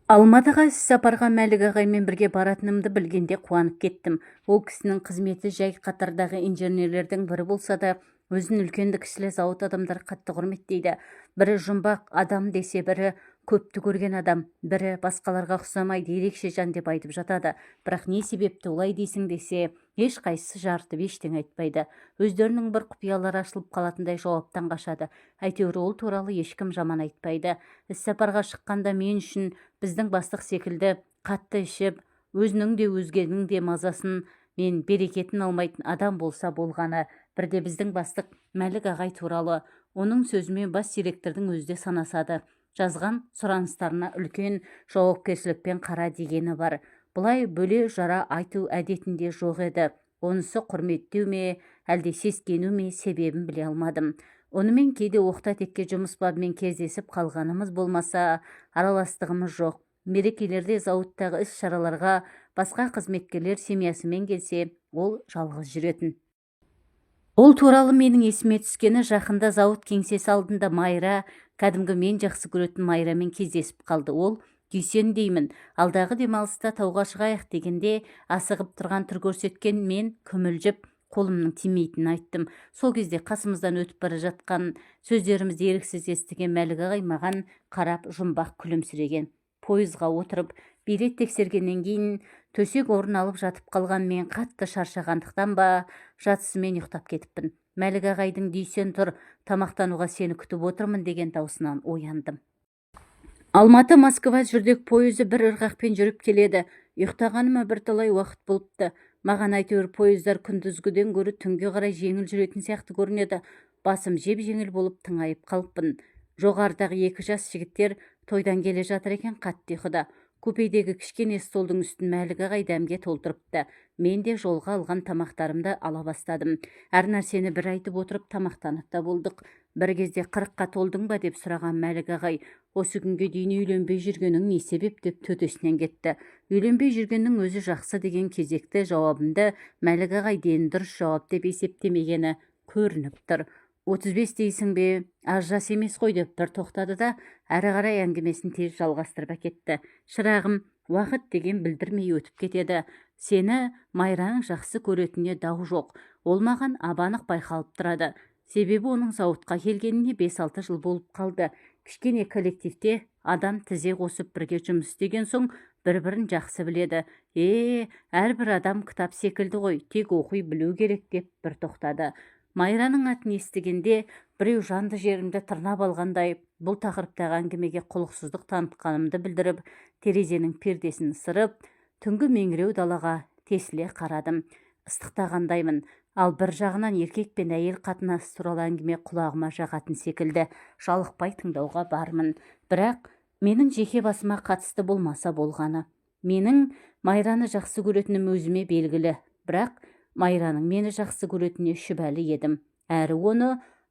Алматыға іс-сапарға Мәлік ағаймен бірге баратынымды білгенде қуанып кеттім. Ол кісінің қызметі жай қатардағы инженерлердің бірі болса да, өзін үлкенді-кішілі зауыт адамдар қатты құрметтейді. Бірі жұмбақ адам десе, бірі көпті көрген адам, бірі басқаларға ұқсамайды, ерекше жан деп айтып жатады. Бірақ не себепті олай дейсің десе, ешқайсысы жарытып ештеңе айтпайды. Өздерінің бір құпиялары ашылып қалатындай жауаптан қашады. Әйтеуір ол туралы ешкім жаман айтпайды. Іс-сапарға шыққанда мен үшін біздің бастық секілді қатты ішіп, өзінің де өзгенің де мазасын мен берекетін алмайтын адам болса болғаны. Бірде біздің бастық Мәлік ағай туралы оның сөзімен бас директордың өзі де санасады. Жазған сұраныстарына үлкен жауапкершілікпен қара дегені бар. Бұлай бөле жара айту әдетінде жоқ еді. Онысы құрметтеу ме, әлде сескену ме, себебін біле алмадым. Онымен кейде оқта-текте жұмыс бабымен кездесіп қалғанымыз болмаса, араластығымыз жоқ. Мерекелерде зауыттағы іс-шараларға басқа қызметкерлер семьясымен келсе, ол жалғыз жүретін. Ол туралы менің есіме түскені, жақында зауыт кеңсесі алдында Майра, кәдімгі мен жақсы көретін Майрамен кездесіп қалды. Ол Дүйсен деймін. Алдағы демалыста тауға шығайық дегенде асығып тұрған түр көрсеткен мен күмілжіп қолымның тимейтінін айттым. Сол кезде қасымыздан өтіп бара жатқан сөздерімізді еріксіз естіген Мәлік ағай маған қарап жұмбақ күлімсіреген. Пойызға отырып билет тексергеннен кейін төсек орын алып жатып қалған мен қатты шаршағандықтан ба, жатысымен ұйықтап кетіппін. Мәлік ағайдың Дүйсен тұр, тамақтануға сені күтіп отырмын деген даусынан ояндым. Алматы-Москва жүрдек пойызы бір ырғақпен жүріп келеді. Ұйықтағаныма бірталай уақыт болыпты. Маған әйтеуір пойыздар күндізгіден гөрі түнге қарай жеңіл жүретін сияқты көрінеді. Басым жеп-жеңіл болып тыңайып қалыппын. Жоғарыдағы екі жас жігіттер тойдан келе жатыр екен, қатты ұйқыда. Купедегі кішкене столдың үстін Мәлік ағай дәмге толтырыпты. Мен де жолға алған тамақтарымды ала бастадым. Әр нәрсені бір айтып отырып тамақтанып та болдық. Бір кезде 40-қа толдың ба деп сұраған Мәлік ағай, осы күнге дейін үйленбей жүргенің не себеп деп төтесінен кетті. Үйленбей жүргеннің өзі жақсы деген кезекті жауабымды Мәлік ағай дені дұрыс жауап деп есептемегені көрініп тұр. 35 дейсің бе, аз жас емес қой деп бір тоқтады да, әрі қарай әңгімесін тез жалғастырып әкетті. Шырағым, уақыт деген білдірмей өтіп кетеді. Сені Майраның жақсы көретініне дау жоқ. Ол маған абанық байқалып тұрады. Себебі оның зауытқа келгеніне 5-6 жыл болып қалды. Кішкене коллективте адам тізе қосып бірге жұмыс істеген соң бір-бірін жақсы біледі. Әрбір адам кітап секілді ғой, тек оқи білу керек деп бір тоқтады. Майраның атын естігенде біреу жанды жерімді тырнап алғандай, бұл тақырыптағы әңгімеге құлықсыздық танытқанымды білдіріп, терезенің пердесін ысырып, түнгі меңіреу далаға тесіле қарадым. Ыстықтағандаймын, ал бір жағынан еркек пен әйел қатынасы туралы әңгіме құлағыма жағатын секілді, жалықпай тыңдауға бармын. Бірақ менің жеке басыма қатысты болмаса болғаны. Менің Майраны жақсы көретінім өзіме белгілі, бірақ Майраның мені жақсы көретініне шүбәлі едім. Әрі оны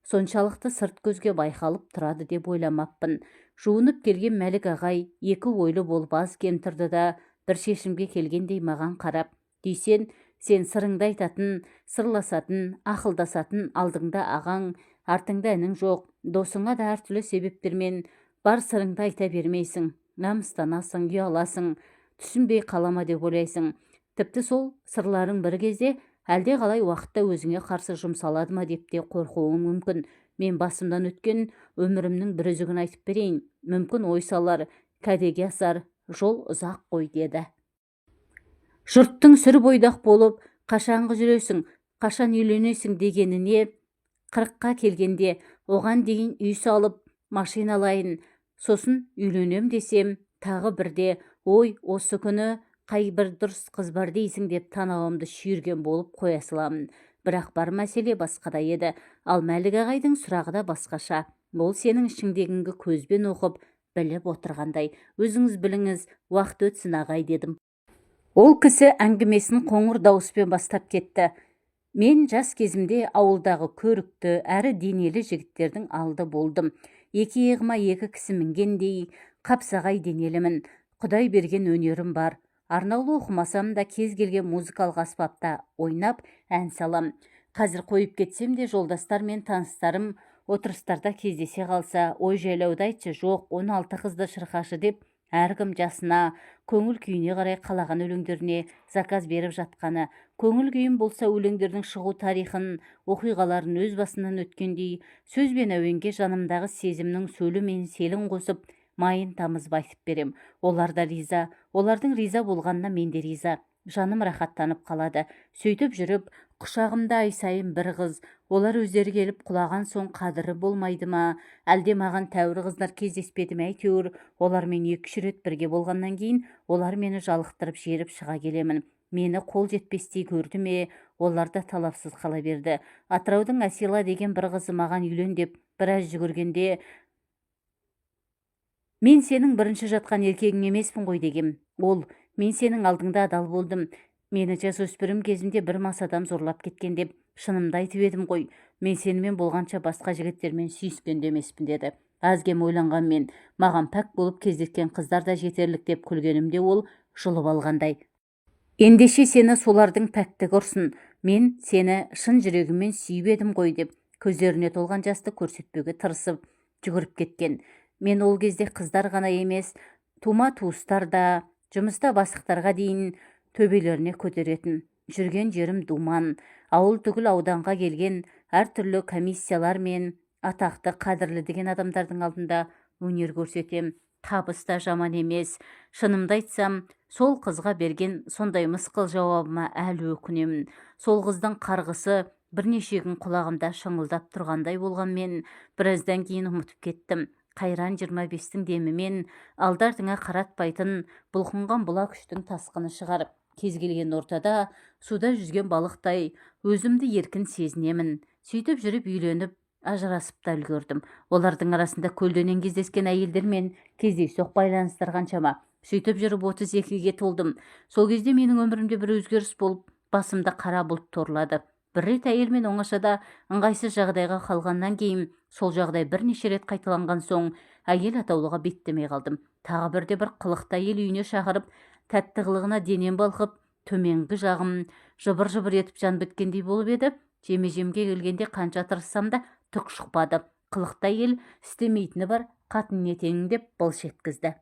соншалықты сырт көзге байқалып тұрады деп ойламаппын. Жуынып келген Мәлік ағай екі ойлы болып аз кем тұрды да, бір шешімге келгендей маған қарап, Дүйсен, сен сырыңды айтатын, сырласатын, ақылдасатын алдыңда ағаң, артыңда інің жоқ, досыңа да әртүрлі себептермен бар сырыңды айта бермейсің, намыстанасың, ұяласың, түсінбей қалама деп ойлайсың. Тіпті сол сырларың бір кезде әлде қалай уақытта өзіңе қарсы жұмсалады ма деп те қорқуым мүмкін. Мен басымдан өткен өмірімнің бір үзігін айтып берейін. Мүмкін ой салар, кәдеге асар, жол ұзақ қой деді. Жұрттың сүр бойдақ болып, қашанғы жүресің, қашан үйленесің дегеніне 40-қа келгенде оған дейін үй салып, машина алайын, сосын үйленем десем, тағы бірде, ой, осы күні қай бір дұрыс қыз бар дейсің деп танауымды шүйірген болып қоя саламын. Бірақ бар мәселе басқада еді. Ал Мәлік ағайдың сұрағы да басқаша. Ол сенің ішіңдегіңді көзбен оқып, біліп отырғандай. Өзіңіз біліңіз, уақыт өтсін ағай дедім. Ол кісі әңгімесін қоңыр дауыспен бастап кетті. Мен жас кезімде ауылдағы көрікті, әрі денелі жігіттердің алды болдым. Екі иығыма екі кісі мінгендей, қапсағай денелімін. Құдай берген өнерім бар. Арнаулы оқымасам да кез келген музыкалық аспапта ойнап ән салам. Қазір қойып кетсем де жолдастар мен таныстарым отырыстарда кездесе қалса, ой жайлауды айтшы, жоқ 16 қызды шырқашы деп әркім жасына, көңіл күйіне қарай қалаған өлеңдеріне заказ беріп жатқаны, көңіл күйім болса өлеңдердің шығу тарихын, оқиғаларын өз басынан өткендей, сөз бен әуенге жанымдағы сезімнің сөлі мен селін қосып, майын тамызып айтып берем. Олар да риза, олардың риза болғанына мен де риза. Жаным рахаттанып қалады. Сөйтіп жүріп, құшағымда ай сайын бір қыз, олар өздері келіп құлаған соң қадірі болмайды ма, әлде маған тәуір қыздар кездеспеді ме? Әйтеуір, олармен 2-3 рет бірге болғаннан кейін, олар мені жалықтырып жеріп шыға келемін. Мені қол жетпестей көрді ме? Олар да талапсыз қала берді. Атыраудың Әсила деген бір қызы маған үйлен деп біраз жүгіргенде, мен сенің бірінші жатқан еркегің емеспін ғой дегем. Ол, мен сенің алдыңда адал болдым. Мені жасөспірім кезімде бір мас адам зорлап кеткен деп шынымды айтып едім ғой. Мен сенімен болғанша басқа жігіттермен сүйіскен де емеспін деді. Аз-кем ойланғанмен, маған пәк болып кездескен қыздар да жетерлік деп күлгенімде ол жұлып алғандай. Ендеше сені солардың пәктігі ұрсын. Мен сені шын жүрегіммен сүйіп едім ғой деп көздеріне толған жасты көрсетпеуге тырысып жүгіріп кеткен. Мен ол кезде қыздар ғана емес, тума-туыстар да, жұмыста бастықтарға дейін төбелеріне көтеретін. Жүрген жерім думан, ауыл түгіл ауданға келген әртүрлі комиссиялар мен атақты қадірлі деген адамдардың алдында өнер көрсетем. Табыс та жаман емес. Шынымды айтсам, сол қызға берген сондай мысқыл жауабыма әлі өкінемін. Сол қыздың қарғысы бірнеше күн құлағымда шыңылдап тұрғандай болғанмен, біраздан кейін ұмытып кеттім. Қайран 25-тің демімен алды-артыңа қаратпайтын бұлқынған бұлақ күштің тасқыны шығарып, кез келген ортада суда жүзген балықтай өзімді еркін сезінемін. Сөйтіп жүріп үйленіп, ажырасып та үлгердім. Олардың арасында көлденең кездескен әйелдермен кездейсоқ байланыстар қаншама. Сөйтіп жүріп 32-ге толдым. Сол кезде менің өмірімде бір өзгеріс болып, басымда қара бұлт торлады. Бір рет әйелмен оңашада ыңғайсыз жағдайға қалғаннан кейін, сол жағдай бірнеше рет қайталанған соң, әйел атаулыға беттемей қалдым. Тағы бірде бір қылықты әйел үйіне шақырып, тәтті қылығына денем балқып, төменгі жағым жыбыр-жыбыр етіп жан біткендей болып еді. Жеме-жемге келгенде қанша тырыссам да түк шықпады. Қылықты әйел істемейтіні бар, қатын етеңін деп былш еткізді.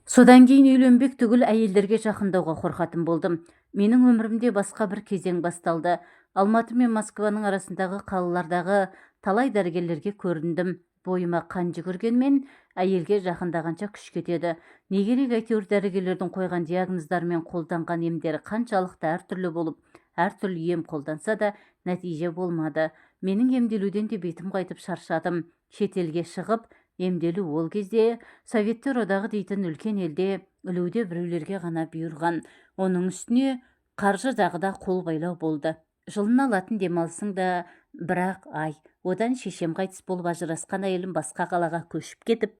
Содан кейін үйленбек түгіл әйелдерге жақындауға қорқатын болдым. Менің өмірімде басқа бір кезең басталды. Алматы мен Москваның арасындағы қалалардағы талай дәрігерлерге көріндім. Бойыма қан жүгіргенмен әйелге жақындағанша күш кетеді. Не керек, әйтеуір дәрігерлердің қойған диагноздар мен қолданған емдері қаншалықты әртүрлі болып, әртүрлі ем қолданса да нәтиже болмады. Менің емделуден де бетім қайтып шаршадым. Шетелге шығып, емделу ол кезде Советтер одағы дейтін үлкен елде ілуде біреулерге ғана бұйырған. Оның үстіне қаржы жағы да қол байлау болды. Жылына алатын демалысың да бірақ ай. Одан шешем қайтыс болып ажырасқан әйелім басқа қалаға көшіп кетіп,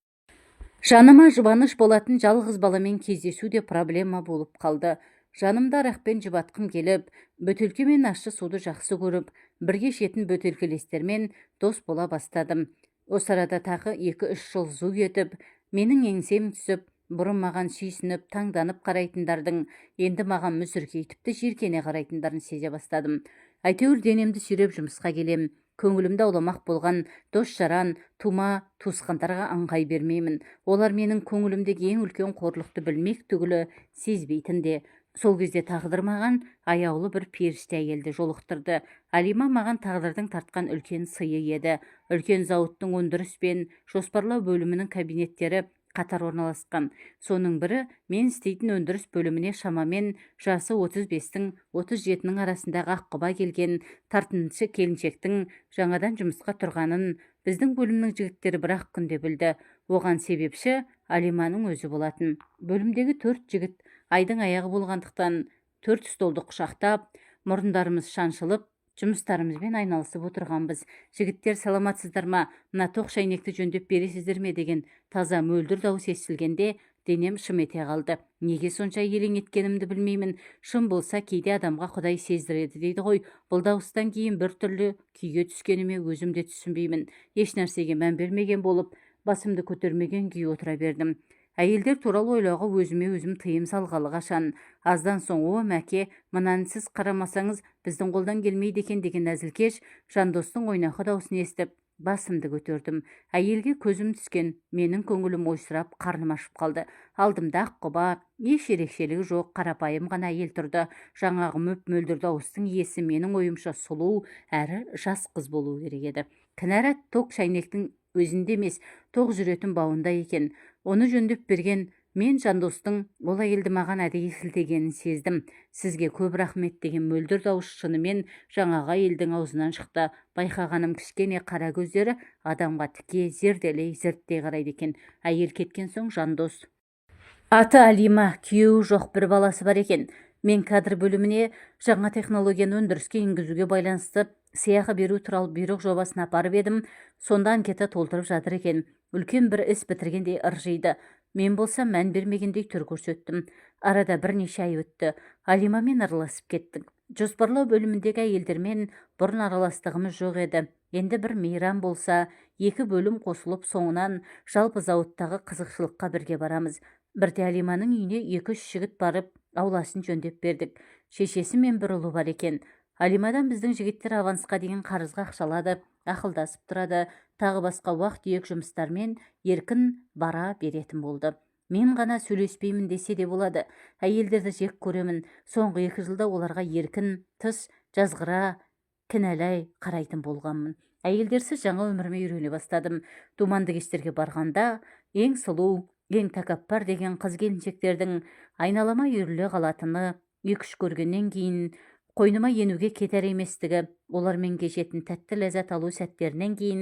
жаныма жұбаныш болатын жалғыз баламен кездесу де проблема болып қалды. Жанымда арақпен жұбатқым келіп, бөтелке мен ащы суды жақсы көріп, бірге ішетін бөтелкелестермен дос бола бастадым. Осы арада тағы 2-3 жыл зу етіп, менің еңсем түсіп, бұрын маған сүйсініп, таңданып қарайтындардың енді маған мүсіркей, тіпті жиіркене қарайтындарын сезе бастадым. Әйтеуір денемді сүйреп жұмысқа келем. Көңілімді ауламақ болған дос-жаран, тума-туысқандарға аңғай бермеймін. Олар менің көңілімдегі ең үлкен қорлықты білмек түгілі сезбейтін де. Сол кезде тағдыр маған аяулы бір періште әйелді жолықтырды. Алима маған тағдырдың тартқан үлкен сыйы еді. Үлкен зауыттың өндіріс пен жоспарлау бөлімінің кабинеттері қатар орналасқан. Соның бірі мен істейтін өндіріс бөліміне шамамен жасы 35-тің 37-нің арасындағы аққұба келген тартыншы келіншектің жаңадан жұмысқа тұрғанын біздің бөлімнің жігіттері бір-ақ күнде білді. Оған себепші Алиманың өзі болатын. Бөлімдегі 4 жігіт айдың аяғы болғандықтан 4 столды құшақтап, мұрындарымыз шаншылып, жұмыстарымызбен айналысып отырғанбыз. Жігіттер, саламатсыздар ма, мына тоқ шайнекті жөндеп бересіздер ме деген таза мөлдір дауыс естілгенде денем шым ете қалды. Неге сонша елең еткенімді білмеймін. Шын болса кейде адамға Құдай сездіреді дейді ғой. Бұл дауыстан кейін бір түрлі күйге түскеніме өзім де түсінбеймін. Еш нәрсеге мән бермеген болып, басымды көтермеген күй отыра бердім. Әйелдер туралы ойлауға өзіме өзім тыйым салғалы қашан. Аздан соң, о мәке, мынаны сіз қарамасаңыз біздің қолдан келмейді екен деген әзілкеш жандостың ойнақы даусын естіп, басымды көтердім. Әйелге көзім түскен, менің көңілім ойсырап, қарным ашып қалды. Алдымда аққұба, еш ерекшелігі жоқ, қарапайым ғана әйел тұрды. Жаңағы мөп-мөлдір дауыстың иесі менің ойымша сұлу әрі жас қыз болу керек еді. Кінәрат тоқ шәйнектің өзінде емес, тоқ жүретін бауында екен. Оны жөндеп берген мен Жандостың ол әйелді маған әдейі сілтегенін сездім. Сізге көп рахмет деген мөлдір дауыс шынымен жаңағы әйелдің аузынан шықты. Байқағаным кішкене қара көздері адамға тіке зерделей зерттей қарайды екен. Әйел кеткен соң Жандос: аты Алима, күйеуі жоқ, бір баласы бар екен. Мен кадр бөліміне жаңа технологияны өндіріске енгізуге байланысты сыйақы беру туралы бұйрық жобасын апарып едім. Сонда анкета толтырып жатыр екен. Үлкен бір іс бітіргендей ыржиды. Мен болсам мән бермегендей түр көрсеттім. Арада бірнеше ай өтті. Алимамен араласып кеттік. Жоспарлау бөліміндегі әйелдермен бұрын араластығымыз жоқ еді. Енді бір мейрам болса, 2 бөлім қосылып, соңынан жалпы зауыттағы қызықшылыққа бірге барамыз. Бірде Алиманың үйіне 2-3 жігіт барып, ауласын жөндеп бердік. Шешесі мен бір ұлы бар екен. Алимадан біздің жігіттер авансқа деген қарызға ақшалады, ақылдасып тұрады, тағы басқа уақыт-түйек жұмыстармен еркін бара беретін болды. Мен ғана сөйлеспеймін десе де болады. Әйелдерді жек көремін. Соңғы 2 жылда оларға еркін, тыс, жазғыра, кінәлай қарайтын болғанмын. Әйелдерсіз жаңа өміріме үйрене бастадым. Думанды кештерге барғанда ең сұлу, ең тәкаппар деген қыз келіншектердің айналама үйіріле қалатыны, 2-3 көргеннен кейін қойныма енуге кетер еместігі, олармен кешетін тәтті ләззат алу сәттерінен кейін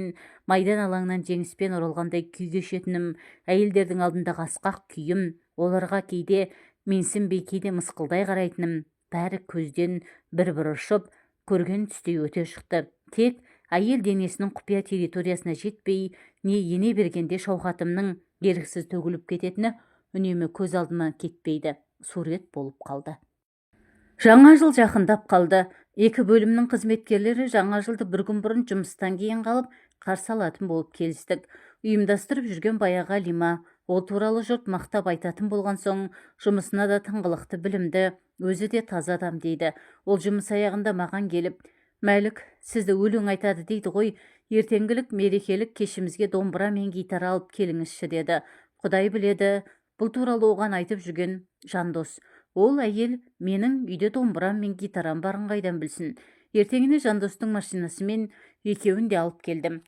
майдан алаңнан жеңіспен оралғандай күй кешетінім, әйелдердің алдындағы асқақ күйім, оларға кейде менсінбей, кейде мысқылдай қарайтыным, бәрі көзден бір-бір ұшып, көрген түстей өте шықты. Тек әйел денесінің құпия территориясына жетпей, не ене бергенде шауқатымның еріксіз төгіліп кететіні үнемі көз алдыма кетпейді, сурет болып қалды. Жаңа жыл жақындап қалды. 2 бөлімнің қызметкерлері жаңа жылды бір күн бұрын жұмыстан кейін қалып, қарсы алатын болып келістік. Ұйымдастырып жүрген баяғы Алима. Ол туралы жұрт мақтап айтатын болған соң, жұмысына да тыңғылықты, білімді, өзі де таза адам дейді. Ол жұмыс аяғында маған келіп: «Мәлік, сізді өлең айтады дейді ғой, ертеңгілік мерекелік кешімізге домбыра мен гитара алып келіңізші» деді. Құдай біледі, бұл туралы оған айтып жүрген Жандос. Ол әйел менің үйде домбырам мен гитарам барын қайдан білсін. Ертеңіне Жандостың машинасымен екеуін де алып келдім.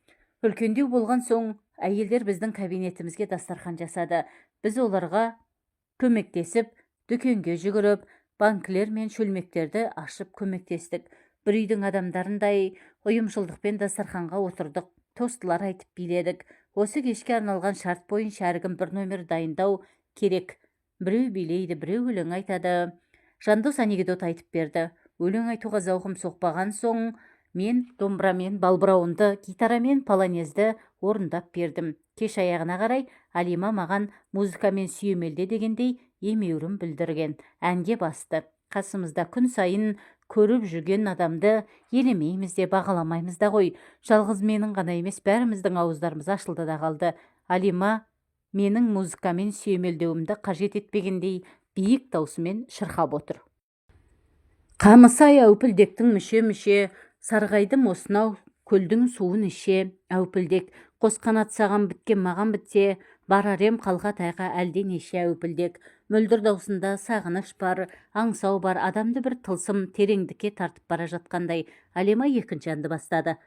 Үлкендеу болған соң әйелдер біздің кабинетімізге дастархан жасады. Біз оларға көмектесіп, дүкенге жүгіріп, банкілер мен шөлмектерді ашып көмектестік. Бір үйдің адамдарындай ұйымшылдықпен дастарханға отырдық, тостылар айтып биледік. Осы кешке арналған шарт бойынша әркім бір номер дайындау керек. Біреу билейді, біреу өлең айтады. Жандос анекдот айтып берді. Өлең айтуға зауқым соқпаған соң, мен домбырамен балбырауынды, гитарамен полонезді орындап бердім. Кеш аяғына қарай Алима маған музыкамен сүйемелде дегендей емеурін білдірген. Әнге басты. Қасымызда күн сайын көріп жүрген адамды елемейміз де, бағаламаймыз да ғой. Жалғыз менің ғана емес, бәріміздің ауыздарымыз ашылды да қалды. Алима менің музыкамен сүйемелдеуімді қажет етпегендей биік даусымен шырқап отыр. Қамысай әупілдектің мүше-мүше, сарғайдым осынау көлдің суын іше. Әупілдек, қос қанат саған біткен маған бітсе, барар ем қалға тайға әлде неше. Әупілдек, мөлдір даусында сағыныш бар, аңсау бар, адамды бір тылсым тереңдікке тартып бара жатқандай. Алима екінші әнді бастады.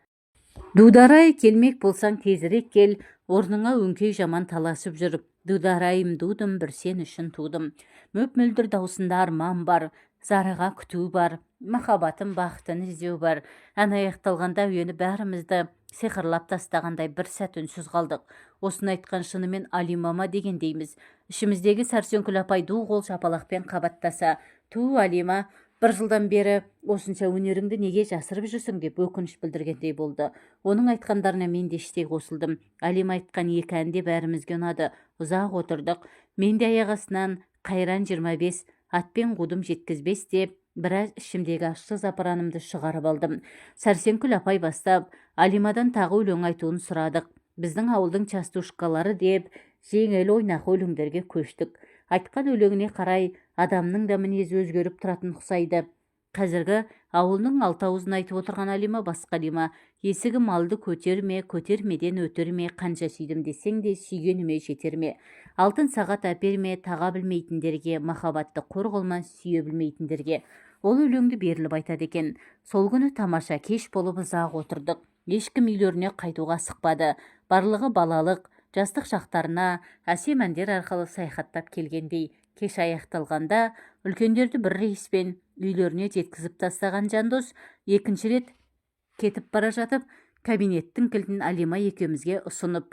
Дударай, келмек болсаң тезірек кел, орныңа өңкей жаман таласып жүріп. Дударайым дудым, бір сен үшін тудым. Мөп-мөлдір даусында арман бар, зарыға күту бар, махаббатым бақытын іздеу бар. Ән аяқталғанда әуені бәрімізді сиқырлап тастағандай бір сәт үнсіз қалдық. Осыны айтқан шынымен Алимама дегендейміз. Ішіміздегі Сәрсенкүл апай ду қол шапалақпен қабаттаса: «Ту, Алима, бір жылдан бері осынша өнеріңді неге жасырып жүрсің?» деп өкініш білдіргендей болды. Оның айтқандарына мен де іштей қосылдым. Алима айтқан 2 ән де бәрімізге ұнады. Ұзақ отырдық. Мен де аяқ астынан қайран 25, атпен қудым жеткізбес деп, біраз ішімдегі ащы запыранымды шығарып алдым. Сәрсенкүл апай бастап, Алимадан тағы өлең айтуын сұрадық. Біздің ауылдың частушкалары деп, жеңіл ойнақы өлеңдерге көштік. Айтқан өлеңіне қарай адамның да мінезі өзгеріп тұратын ұқсайды. Қазіргі ауылның алтауызын айтып отырған Алима басқа Алима. Есігі малды көтерме, көтермеден өтерме, қанша сүйдім десең де сүйгеніме жетерме. Алтын сағат әперме, таға білмейтіндерге, махаббатты қор қылма, сүйе білмейтіндерге. Ол өлеңді беріліп айтады екен. Сол күні тамаша кеш болып ұзақ отырдық. Ешкім үйлеріне қайтуға асықпады. Барлығы балалық, жастық шақтарына әсем әндер арқылы саяхаттап келгендей. Кеш аяқталғанда үлкендерді бір рейспен үйлеріне жеткізіп тастаған Жандос екінші рет кетіп бара жатып кабинеттің кілтін Алима екеумізге ұсынып: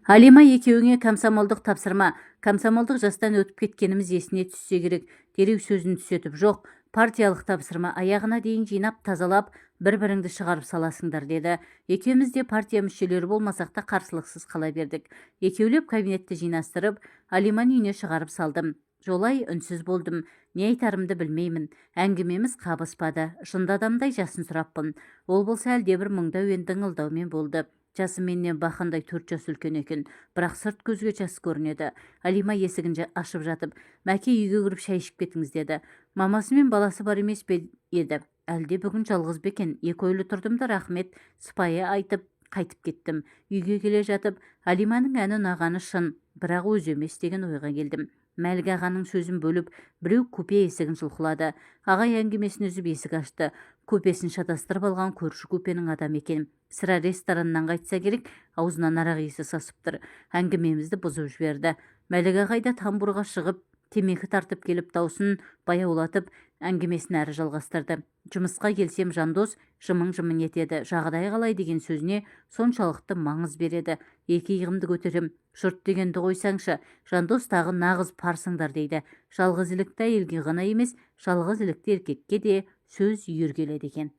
Алима, екеуіңе комсомолдық тапсырма. Комсомолдық жастан өтіп кеткеніміз есіне түссе керек. Дереу сөзін түсетіп: жоқ, партиялық тапсырма, аяғына дейін жинап тазалап бір-біріңді шығарып саласыңдар, деді. Екеуміз де партия мүшелері болмасақ та қарсылықсыз қала бердік. Екеулеп кабинетті жинастырып Алиманы үйіне шығарып салдым. Жолай үнсіз болдым. Не айтарымды білмеймін. Әңгімеміз қабыспады. Жынды адамдай жасын сұраппын. Ол болса әлдебір мұңдау еңдің ыңылдаумен болды. Жасы менен бақандай 4 жас үлкен екен, бірақ сырт көзге жас көрінеді. Алима есігін ашып жатып: мәке, үйге кіріп шай ішіп кетіңіз, деді. Мамасы мен баласы бар емес пе еді? Әлде бүгін жалғыз бекен? Екі ойлы тұрдым да рахмет сыпайы айтып қайтып кеттім. Үйге келе жатып Алиманың әні ұнағаны шын, бірақ өзі емес деген ойға келдім. Мәлік ағаның сөзін бөліп біреу купе есігін жұлқылады. Ағай әңгімесін үзіп есік ашты. Көпесін шатастырып алған көрші көпенің адам екен. Сірә рестораннан қайтса керек, аузынан арақ иісі сасып тұр. Әңгімемізді бұзып жіберді. Мәлік ағай да тамбурға шығып темекі тартып келіп даусын баяулатып әңгімесін әрі жалғастырды. Жұмысқа келсем Жандос жымың-жымың етеді. Жағдай қалай деген сөзіне соншалықты маңыз береді. Екі иығымды көтерем. Жұрт дегенді қойсаңшы, Жандос тағы нағыз парсыңдар дейді. Жалғыз ілікті әйелге ғана емес, жалғыз ілікті еркекке де сөз үйіргеледі екен.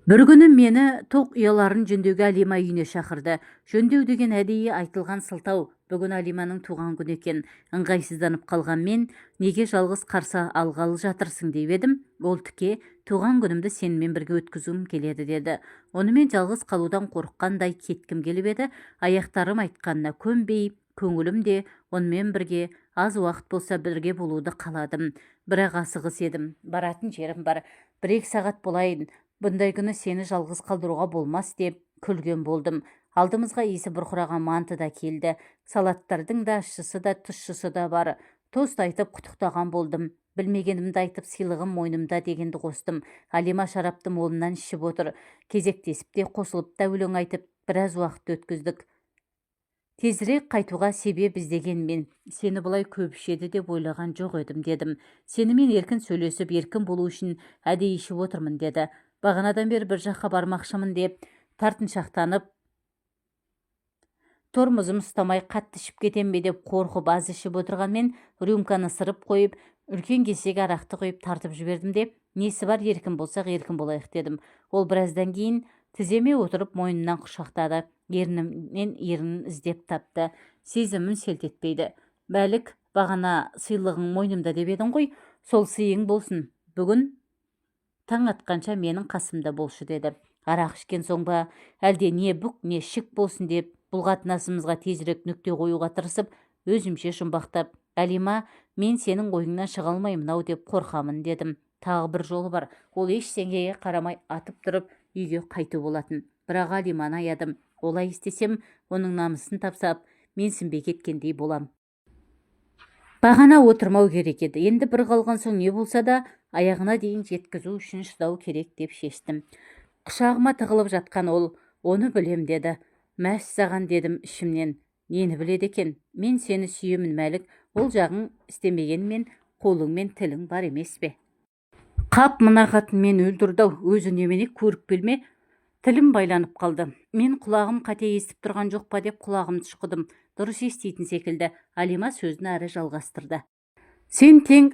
Бір күні мені тоқ ұяларын жөндеуге Алима үйіне шақырды. Жөндеу деген әдейі айтылған сылтау. Бүгін Алиманың туған күні екен. Ыңғайсызданып қалған мен: неге жалғыз қарсы алғалы жатырсың деп едім. Ол тіке: туған күнімді сенімен бірге өткізуім келеді, деді. Онымен жалғыз қалудан қорыққандай кеткім келіп еді. Аяқтарым айтқанына көнбей, көңілім де онымен бірге аз уақыт болса бірге болуды қаладым. Бірақ асығыс едім. Баратын жерім бар. 1-2 сағат болайын. Бұндай күні сені жалғыз қалдыруға болмас деп күлген болдым. Алдымызға иісі бұрқыраған манты да келді. Салаттардың да ащысы да тұщысы да бар. Тост айтып құттықтаған болдым. Білмегенімді айтып сыйлығым мойнымда дегенді қостым. Алима шарапты молынан ішіп отыр. Кезектесіп те қосылып та өлең айтып біраз уақыт өткіздік. Тезірек қайтуға себеп іздеген мен. Сені бұлай көп ішеді деп ойлаған жоқ едім, дедім. Сенімен еркін сөйлесіп, еркін болу үшін әдейі ішіп отырмын, деді. Бағанадан бері бір жаққа бармақшымын деп тартыншақтанып, тормозым ұстамай қатты ішіп кетем бе деп қорқып аз ішіп отырғанмен, рюмканы сырып қойып, үлкен кесек арақты құйып тартып жібердім деп: несі бар, еркін болсақ еркін болайық, дедім. Ол біраздан кейін тіземе отырып мойнынан құшақтады. Ернімнен ернін іздеп тапты. Сезімін селт етпейді. Мәлік, бағана сыйлығың мойнымда деп едің ғой, сол сыйың болсын. Бүгін таң атқанша менің қасымда болшы, деді. Арақ ішкен соң ба, әлде не бүк не шік болсын деп бұл қатынасымызға тезірек нүкте қоюға тырысып, өзімше жұмбақтап: Алима, мен сенің ойыңнан шыға алмаймын-ау деп қорқамын, дедім. Тағы бір жолы бар. Ол ештеңеге қарамай атып тұрып үйге қайту болатын. Бірақ Алиманы аядым. Олай істесем, оның намысын тапсап, менсінбей кеткендей болам. Бағана отырмау керек еді. Енді бір қалған соң не болса да аяғына дейін жеткізу үшін шыдау керек деп шештім. Құшағыма тығылып жатқан ол: оны білем, деді. Мәс саған, дедім ішімнен. Нені біледі екен? Мен сені сүйемін, Мәлік. Ол жағың істемегенмен қолың мен тілің бар емес пе? Қап, мына қатын мен өлдірді-ау. Өзі немене, көріп білме? Тілім байланып қалды. Мен құлағым қате естіп тұрған жоқ па деп құлағымды шұқыдым. Дұрыс еститін секілді. Алима сөзін әрі жалғастырды. Сен таң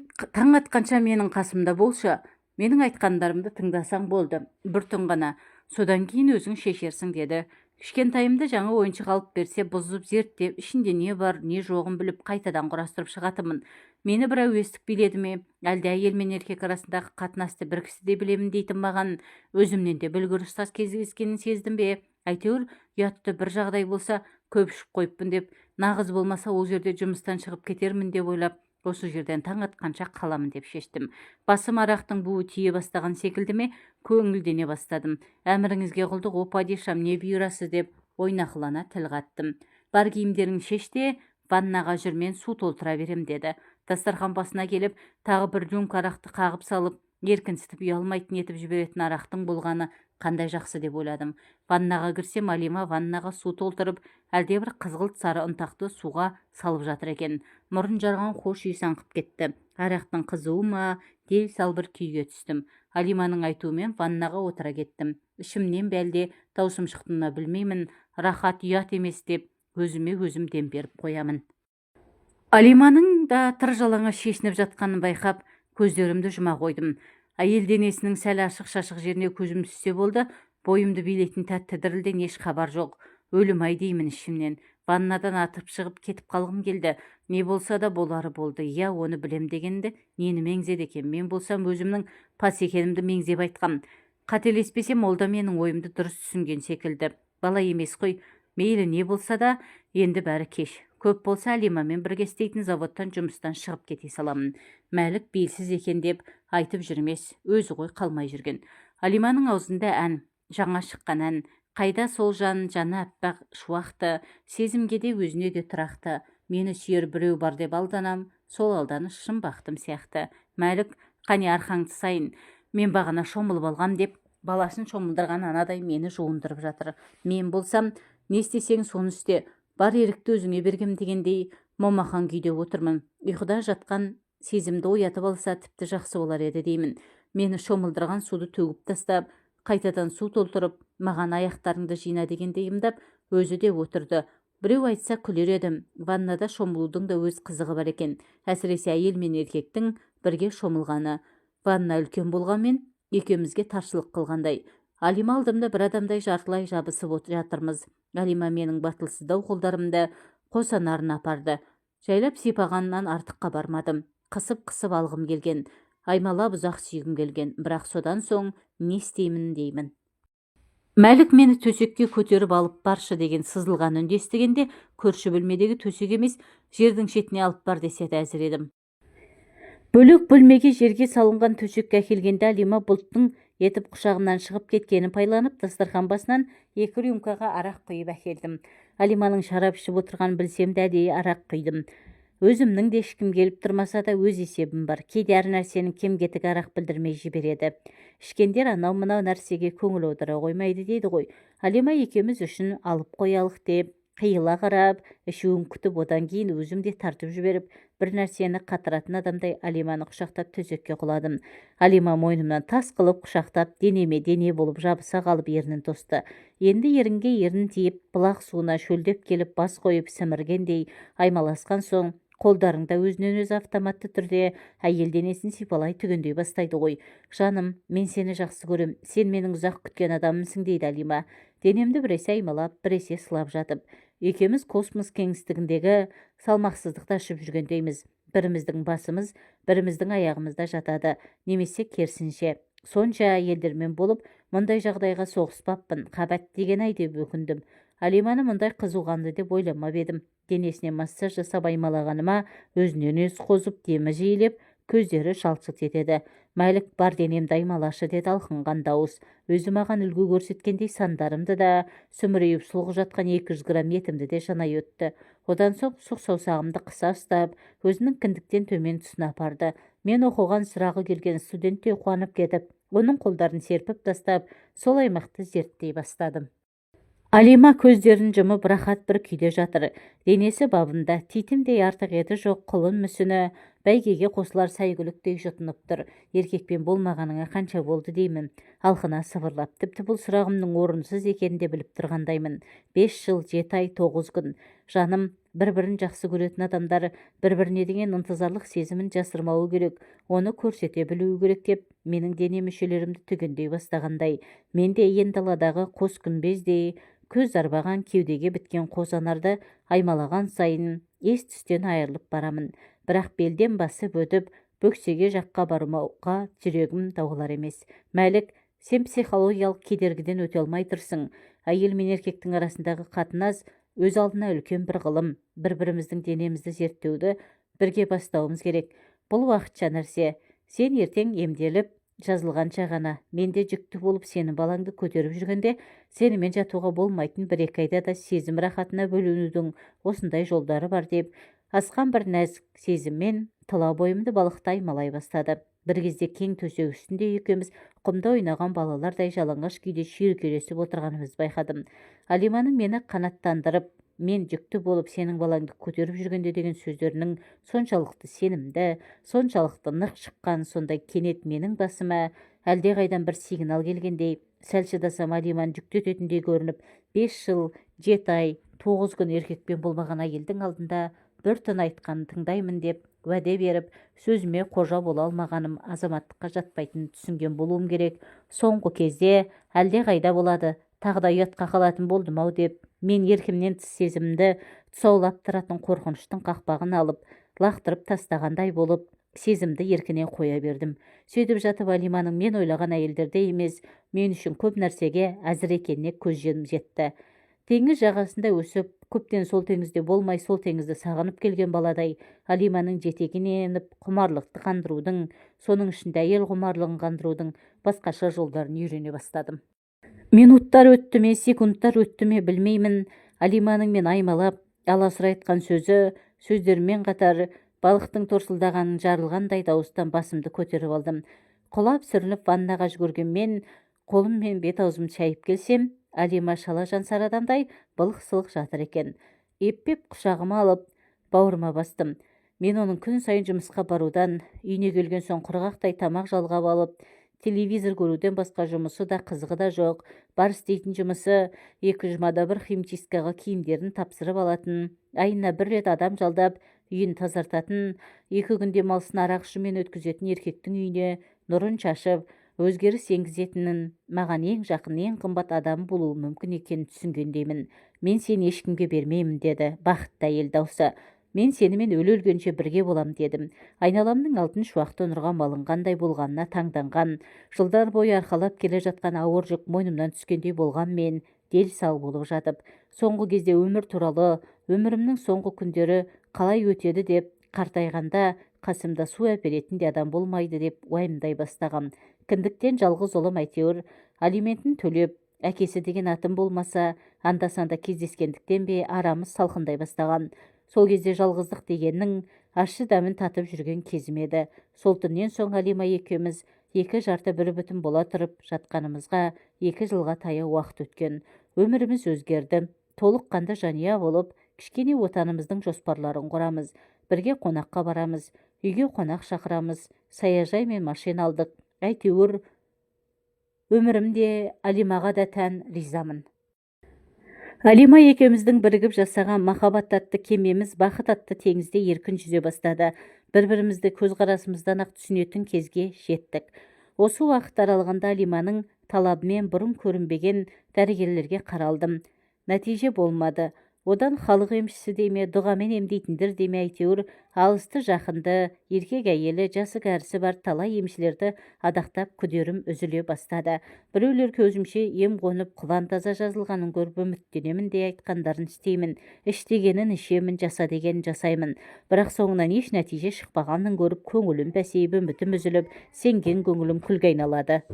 атқанша менің қасымда болшы. Менің айтқандарымды тыңдасаң болды. Бір түн ғана. Содан кейін өзің шешерсің, деді. Кішкентайымды жаңа ойыншық алып берсе бұзып зерттеп, ішінде не бар, не жоғын біліп қайтадан құрастырып шығатымын. Мені бір әуестік биледі ме? Әлде әйел мен еркек арасындағы қатынасты бір кісі де білемін дейтін маған. Өзімнен де білгір ұстаз кездескенін сездім бе? Әйтеуір ұятты бір жағдай болса көп ішіп қойыппын деп, нағыз болмаса ол жерде жұмыстан шығып кетермін деп ойлап, осы жерден таң атқанша қаламын деп шештім. Басым арақтың буы тие бастаған секілді ме, көңілдене бастадым. Әміріңізге құлдық, падишам, не бұйырасыз деп ойнақылана тіл қаттым. Бар киімдерін шеште, ваннаға жүр, мен су толтыра берем деді. Дастархан басына келіп, тағы бір рюмка арақты қағып салып, еркінсітіп ұялмайтын етіп жіберетін арақтың болғаны қандай жақсы деп ойладым. Ваннаға кірсем, Алима ваннаға су толтырып, әлдебір қызғылт сары ұнтақты суға салып жатыр екен. Мұрын жарған хош иіс аңқып кетті. Арақтың қызуы ма, дел сал бір күйге түстім. Алиманың айтуымен ваннаға отыра кеттім. Ішімнен бәлде даусым шықты ма білмеймін, рахат ұят емес деп өзіме өзім дем беріп қоямын. Алиманың да тыр жалаңа шешініп жатқанын байқап, көздерімді жұма қойдым. Әйел денесінің сәл ашық-шашық жеріне көзім түссе болды, бойымды билейтін тәтті дірілден еш хабар жоқ. Өлім-ай деймін ішімнен. Ваннадан атып шығып кетіп қалғым келді. Не болса да болары болды. Я, оны білем дегенді нені меңзеді екен. Мен болсам өзімнің пас екенімді меңзеп айтқам. Қателеспесем, ол да менің ойымды дұрыс түсінген секілді. Бала емес қой. Мейлі не болса да, енді бәрі кеш. Көп болса Алимамен бірге істейтін заводтан жұмыстан шығып кете саламын. Мәлік белсіз екен деп айтып жүрмес, өзі ғой қалмай жүрген. Алиманың аузында ән, жаңа шыққан ән. Қайда сол жан, жаны әппақ шуақты, сезімге де өзіне де тұрақты. Мені сүйер біреу бар деп алданам, сол алданыш шын бақтым сияқты. Мәлік, қане арқаңды сайын, мен бағана шомылып алғам деп, баласын шомылдырған анадай мені жуындырып жатыр. Мен болсам, не істесең соны істе, бар ерікті өзіңе бергем дегендей момақан күйде отырмын. Ұйқыда жатқан сезімді оятып алса тіпті жақсы болар еді деймін. Мені шомылдырған суды төгіп тастап, қайтадан су толтырып, маған аяқтарыңды жина дегендей ымдап, өзі де отырды. Біреу айтса күлер едім. Ваннада шомылудың да өз қызығы бар екен. Әсіресе әйел мен еркектің бірге шомылғаны. Ванна үлкен болғанмен, екеумізге таршылық қылғандай. Алима алдымда бір адамдай жартылай жабысып жатырмыз. Алима менің батылсыздау қолдарымды қосанарын апарды. Жайлап сипағаннан артыққа бармадым. Қысып-қысып алғым келген. Аймалап ұзақ сүйгім келген. Бірақ содан соң не істеймін деймін. Мәлік мені төсекке көтеріп алып баршы деген сызылған үнді естігенде, көрші бөлмедегі төсек емес, жердің шетіне алып бар десе де әзір едім. Бөлек бөлмеге жерге салынған төсекке әкелгенде Алима бұлттың етіп құшағынан шығып кеткенін пайдаланып, дастархан басынан 2 рюмкаға арақ құйып әкелдім. Алиманың шарап ішіп отырған білсем де әдейі арақ құйдым. Өзімнің де ішкім келіп тұрмаса да өз есебім бар. Кейде әр нәрсенің кем-кетік арақ білдірмей жібереді. Ішкендер анау-мынау нәрсеге көңіл аудара қоймайды дейді ғой. Алима екеуміз үшін алып қоялық деп қиыла қарап, ішуін күтіп, одан кейін өзім де тартып жіберіп, бір нәрсені қатыратын адамдай Алиманы құшақтап төсекке құладым. Алима мойнымнан тас қылып құшақтап, денеме дене болып жабыса қалып ернін тосты. Енді ерінге ерін тиіп, бұлақ суына шөлдеп келіп бас қойып сіміргендей аймаласқан соң, қолдарыңда өзінен өзі автоматты түрде әйел денесін сипалай түгендей бастайды ғой. Жаным, мен сені жақсы көрем, сен менің ұзақ күткен адамымсың дейді Алима. Денемді біресе аймалап, біресе сылап жатып. Екеуміз космос кеңістігіндегі салмақсыздықта ашып жүргендейміз. Біріміздің басымыз, біріміздің аяғымызда жатады, немесе керісінше. Сонша әйелдермен болып, мұндай жағдайға соғыспаппын, қабат деген ай деп өкіндім. Алиманы мұндай қызуғанды деп ойламап едім. Денесіне массаж жасап аймалағаныма өзінен өз қозып, демі жиілеп, көздері шалшылт етеді. Мәлік, бар денемді аймалашы деді алқынған дауыс. Өзі маған үлгі көрсеткендей сандарымды да, сүмірейіп сұлғы жатқан 200 грамм етімді де жанай өтті. Одан соң сұқ саусағымды қыса ұстап, өзінің кіндіктен төмен тұсына апарды. Мен оқыған сұрағы келген студентте қуанып кетіп, оның қолдарын серпіп тастап, сол аймақты зерттей бастадым. Алима көздерін жұмып рахат бір күйде жатыр. Денесі бабында, титімдей артық еті жоқ құлын мүсіні, бәйгеге қосылар сәйгүліктей жұтынып тұр. Еркекпен болмағаныңа қанша болды деймін. Алқына сыбырлап, тіпті бұл сұрағымның орынсыз екенін де біліп тұрғандаймын. 5 жыл, 7 ай, 9 күн. Жаным, бір-бірін жақсы көретін адамдар бір-біріне деген ынтызарлық сезімін жасырмауы керек, оны көрсете білуі керек деп, менің дене мүшелерімді түгендей бастағандай. Мен де ен даладағы қос күнбездей, көз арбаған кеудеге біткен қозанарды аймалаған сайын ес-түстен айырылып барамын. Бірақ белден басып өтіп, бөксеге жаққа бармауға жүрегім дауғылар емес. Мәлік, сен психологиялық кедергіден өте алмай тұрсың. Әйел мен еркектің арасындағы қатынас өз алдына үлкен бір ғылым. Бір-біріміздің денемізді зерттеуді бірге бастауымыз керек. Бұл уақытша нәрсе. Сен ертең емделіп, жазылғанша ғана. Менде жүкті болып сенің балаңды көтеріп жүргенде, сенімен жатуға болмайтын 1-2 айда да сезім рахатына бөленудің осындай жолдары бар деп, асқан бір нәзік сезіммен тұла бойымды балықтай аймалай бастады. Бір кезде кең төсек үстінде екеуміз құмда ойнаған балалардай жалаңаш күйде шүйіркелесіп отырғанымызды байқадым. Алиманың мені қанаттандырып, мен жүкті болып сенің балаңды көтеріп жүргенде деген сөздерінің соншалықты сенімді, соншалықты нық шыққан, сондай кенет менің басыма әлдеқайдан бір сигнал келгендей, сәл шыдасам Алиманы жүктететіндей көрініп, 5 жыл, 7 ай, 9 күн еркекпен болмаған әйелдің алдында бір түн айтқанын тыңдаймын деп уәде беріп, сөзіме қожа бола алмағаным азаматтыққа жатпайтынын түсінген болуым керек. Соңғы кезде әлдеқайда болады, тағы да ұятқа қалатын болдым-ау деп, мен еркімнен тыс сезімді тұсаулап тұратын қорқыныштың қақпағын алып, лақтырып тастағандай болып, сезімді еркіне қоя бердім. Сөйтіп жатып Алиманың мен ойлаған әйелдерде емес, мен үшін көп нәрсеге әзір екеніне көз жетті. Теңіз жағасында өсіп, көптен сол теңізде болмай, сол теңізді сағынып келген баладай, Алиманың жетегіне еніп, құмарлықты қандырудың, соның ішінде әйел құмарлығын қандырудың басқаша жолдарын үйрене бастадым. Минуттар өтті ме, секундтар өтті ме білмеймін, Алиманың мен аймалап, аласұра айтқан сөздермен қатар, балықтың торсылдағанын жарылғандай дауыстан басымды көтеріп алдым. Құлап сүрініп ваннаға жүгірген мен, қолым мен бет-аузымды шайып келсем, Алима шала жансар адамдай былық-сылық жатыр екен. Еппеп құшағыма алып, бауырыма бастым. Мен оның күн сайын жұмысқа барудан, үйіне келген соң құрғақтай тамақ жалғап алып, телевизор көруден басқа жұмысы да қызығы да жоқ. Бар істейтін жұмысы 2 жұмада бір химчисткаға киімдерін тапсырып алатын, айына 1 рет адам жалдап, үйін тазартатын, 2 күн демалысын арақ ішумен өткізетін еркектің үйіне нұрын шашып, өзгеріс енгізетінін, маған ең жақын, ең қымбат адам болуы мүмкін екенін түсінгендеймін. Мен сені ешкімге бермеймін, деді бақытты әйел даусы. Мен сенімен өле-өлгенше бірге болам, дедім. Айналамның алтын шуақты нұрға малынғандай болғанына таңданған, жылдар бойы арқалап келе жатқан ауыр жүк мойнымнан түскендей болған мен дел сал болып жатып, соңғы кезде өмір туралы, өмірімнің соңғы күндері қалай өтеді деп, қартайғанда қасымда су әперетін де адам болмайды деп уайымдай бастағам. Кіндіктен жалғыз ұлым әйтеуір, алиментін төлеп, әкесі деген атым болмаса, анда-санда кездескендіктен бе арамыз салқындай бастаған. Сол кезде жалғыздық дегеннің ащы дәмін татып жүрген кезім еді. Сол түннен соң Алима екеуміз 2 жарты 1 бүтін бола тұрып жатқанымызға 2 жылға таяу уақыт өткен. Өміріміз өзгерді. Толыққанды жанұя болып, кішкене отанымыздың жоспарларын құрамыз. Бірге қонаққа барамыз, үйге қонақ шақырамыз, саяжай мен машина алдық. Әйтеуір өмірімде Алимаға да тән ризамын. Алима екеуміздің бірігіп жасаған махаббат атты кемеміз бақыт атты теңізде еркін жүзе бастады. Бір-бірімізді көзқарасымыздан ақ түсінетін кезге жеттік. Осы уақыт аралығында Алиманың талабымен бұрын көрінбеген дәрігерлерге қаралдым. Нәтиже болмады. Одан халық емшісі деме, дұғамен емдейтіндер деме, әйтеуір алысты жақынды, еркек әйелі, жасы кәрісі бар талай емшілерді адақтап күдерім үзіле бастады. Біреулер көзімше ем қонып, құлан таза жазылғанын көріп үміттенемін де айтқандарын істеймін, іштегенін ішемін, жаса дегенін жасаймын. Бірақ соңынан еш нәтиже шықпағанын көріп, көңілім бәсейіп, үмітім үзіліп, сенген көңілім күлге айналады.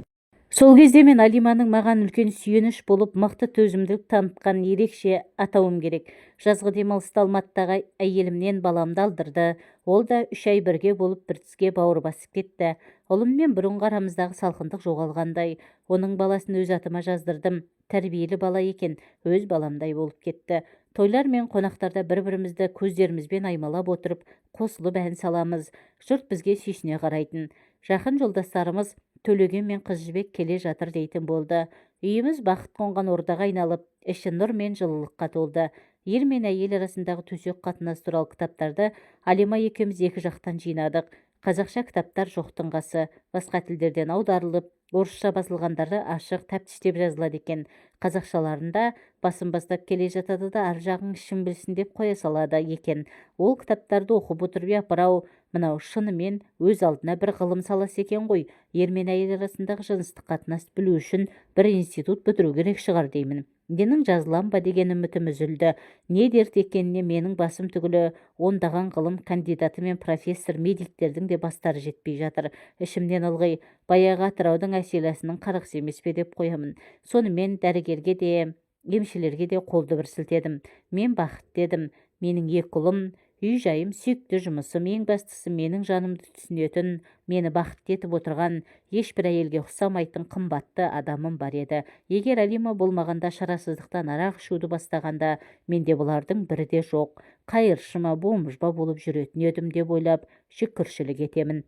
Сол кезде мен Алиманың маған үлкен сүйеніш болып, мықты төзімділік танытқан ерекше атауым керек. Жазғы демалыста Алматыдағы әйелімнен баламды алдырды. Ол да 3 ай бірге болып біртіске бауыр басып кетті. Ұлыммен бұрынғы арамыздағы салқындық жоғалғандай, оның баласын өз атыма жаздырдым. Тәрбиелі бала екен, өз баламдай болып кетті. Тойлар мен қонақтарда бір-бірімізді көздерімізбен аймалап отырып, қосылып ән саламыз. Жұрт бізге сүйсіне қарайтын. Жақын жолдастарымыз Төлеген мен қыз жібек келе жатыр дейтін болды. Үйіміз бақыт қонған ордаға айналып, іші нұр мен жылылыққа толды. Ер мен әйел арасындағы төсек қатынас туралы кітаптарды Алима екеуміз 2 жақтан жинадық. Қазақша кітаптар жоқтың қасы, басқа тілдерден аударылып, орысша басылғандары ашық тәптіштеп жазылады екен. Қазақшаларында басын бастап келе жатады да ар жағың ішін білсін деп қоя салады екен. Ол кітаптарды оқып отырып япыр-ау, мынау шынымен өз алдына бір ғылым саласы екен ғой. Ер мен әйел арасындағы жыныстық қатынасты білу үшін бір институт бітіру керек шығар деймін. Менің жазылам ба деген үмітім үзілді. Не дерт екеніне менің басым түгілі ондаған ғылым кандидаты мен профессор медиктердің де бастары жетпей жатыр. Ішімнен ылғи баяғы атыраудың әселасының қарғысы емес пе деп қоямын. Сонымен дәрігерге де емшілерге де қолды бір сілтедім. Мен бақытты едім. Менің екі ұлым, үй-жайым, сүйікті жұмысым, ең бастысы менің жанымды түсінетін, мені бақытты етіп отырған, ешбір әйелге ұқсамайтын қымбатты адамым бар еді. Егер Алима болмағанда, шарасыздықтан арақ ішуді бастағанда, менде бұлардың бірі де жоқ. Қайыршыма, бомжба болып жүретін едім деп ойлап шүкіршілік етемін.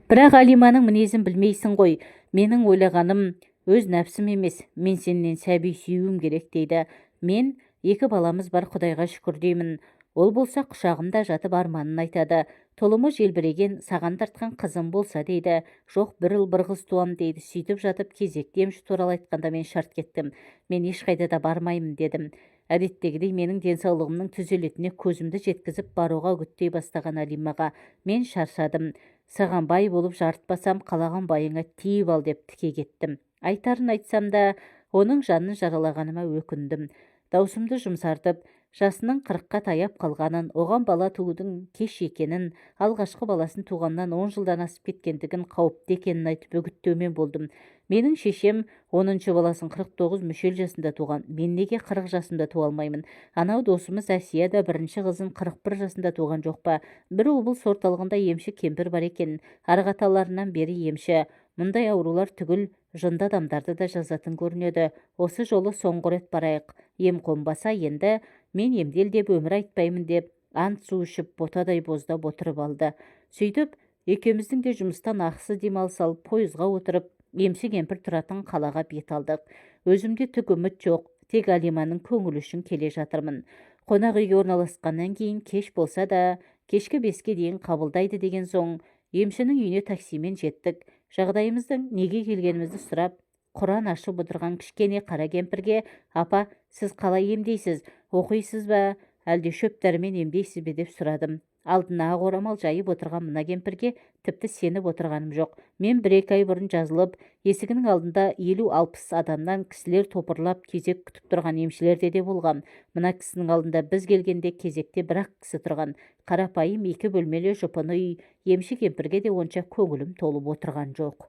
Бірақ Алиманың мінезін білмейсің ғой. Менің ойлағаным өз нәпсім емес. Мен сенен сәби сүюім керек дейді. Мен екі баламыз бар, Құдайға шүкір деймін. Ол болса құшағымда жатып арманын айтады. Толымы желбіреген, саған тартқан қызым болса дейді. Жоқ, бір ұл бір қыз туам дейді. Сөйтіп жатып кезекті емші туралы айтқанда мен шарт кеттім. Мен ешқайда да бармаймын дедім. Әдеттегідей менің денсаулығымның түзелетіне көзімді жеткізіп баруға үгіттей бастаған Алимаға мен шаршадым. Саған бай болып жарытпасам, қалаған байыңа тиіп ал деп тіке кеттім. Айтарын айтсам да, оның жанын жаралағаныма өкіндім. Даусымды жұмсартып, жасының 40-қа таяп қалғанын, оған бала туудың кеш екенін, алғашқы баласын туғаннан 10 жылдан асып кеткендігін, қауіпті екенін айтып үгіттеумен болдым. Менің шешем 10-шы баласын 49 мүшел жасында туған. Мен неге 40 жасында туа алмаймын? Анау досымыз Әсия да бірінші қызын 41 жасында туған жоқ па? Бір облыс орталығында емші кемпір бар екен. Арғы аталарынан бері емші. Мұндай аурулар түгіл жынды адамдарды да жазатын көрінеді. Осы жолы соңғы рет барайық. Ем қонбаса енді мен емдел деп өмір айтпаймын деп ант су ішіп ботадай боздап отырып алды. Сөйтіп екеуміздің де жұмыстан ақысы демалыс алып пойызға отырып емші кемпір тұратын қалаға бет алдық. Өзімде түк үміт жоқ, тек Алиманың көңілі үшін келе жатырмын. Қонақ үйге орналасқаннан кейін кеш болса да кешкі 5-ке дейін қабылдайды деген соң емшінің үйіне таксимен жеттік. Жағдайымыздың неге келгенімізді сұрап, Құран ашып отырған кішкене қара кемпірге, апа, сіз қалай емдейсіз, оқисыз ба, әлде шөп дәрімен емдейсіз бе деп сұрадым. Алдына ақ орамал жайып отырған мына кемпірге тіпті сеніп отырғаным жоқ. Мен 1-2 ай бұрын жазылып, есігінің алдында 50-60 адамнан кісілер топырлап кезек күтіп тұрған емшілерде де болғам. Мына кісінің алдында біз келгенде кезекте бір-ақ кісі тұрған. Қарапайым 2 бөлмелі жұпыны үй, емші кемпірге де онша көңілім толып отырған жоқ.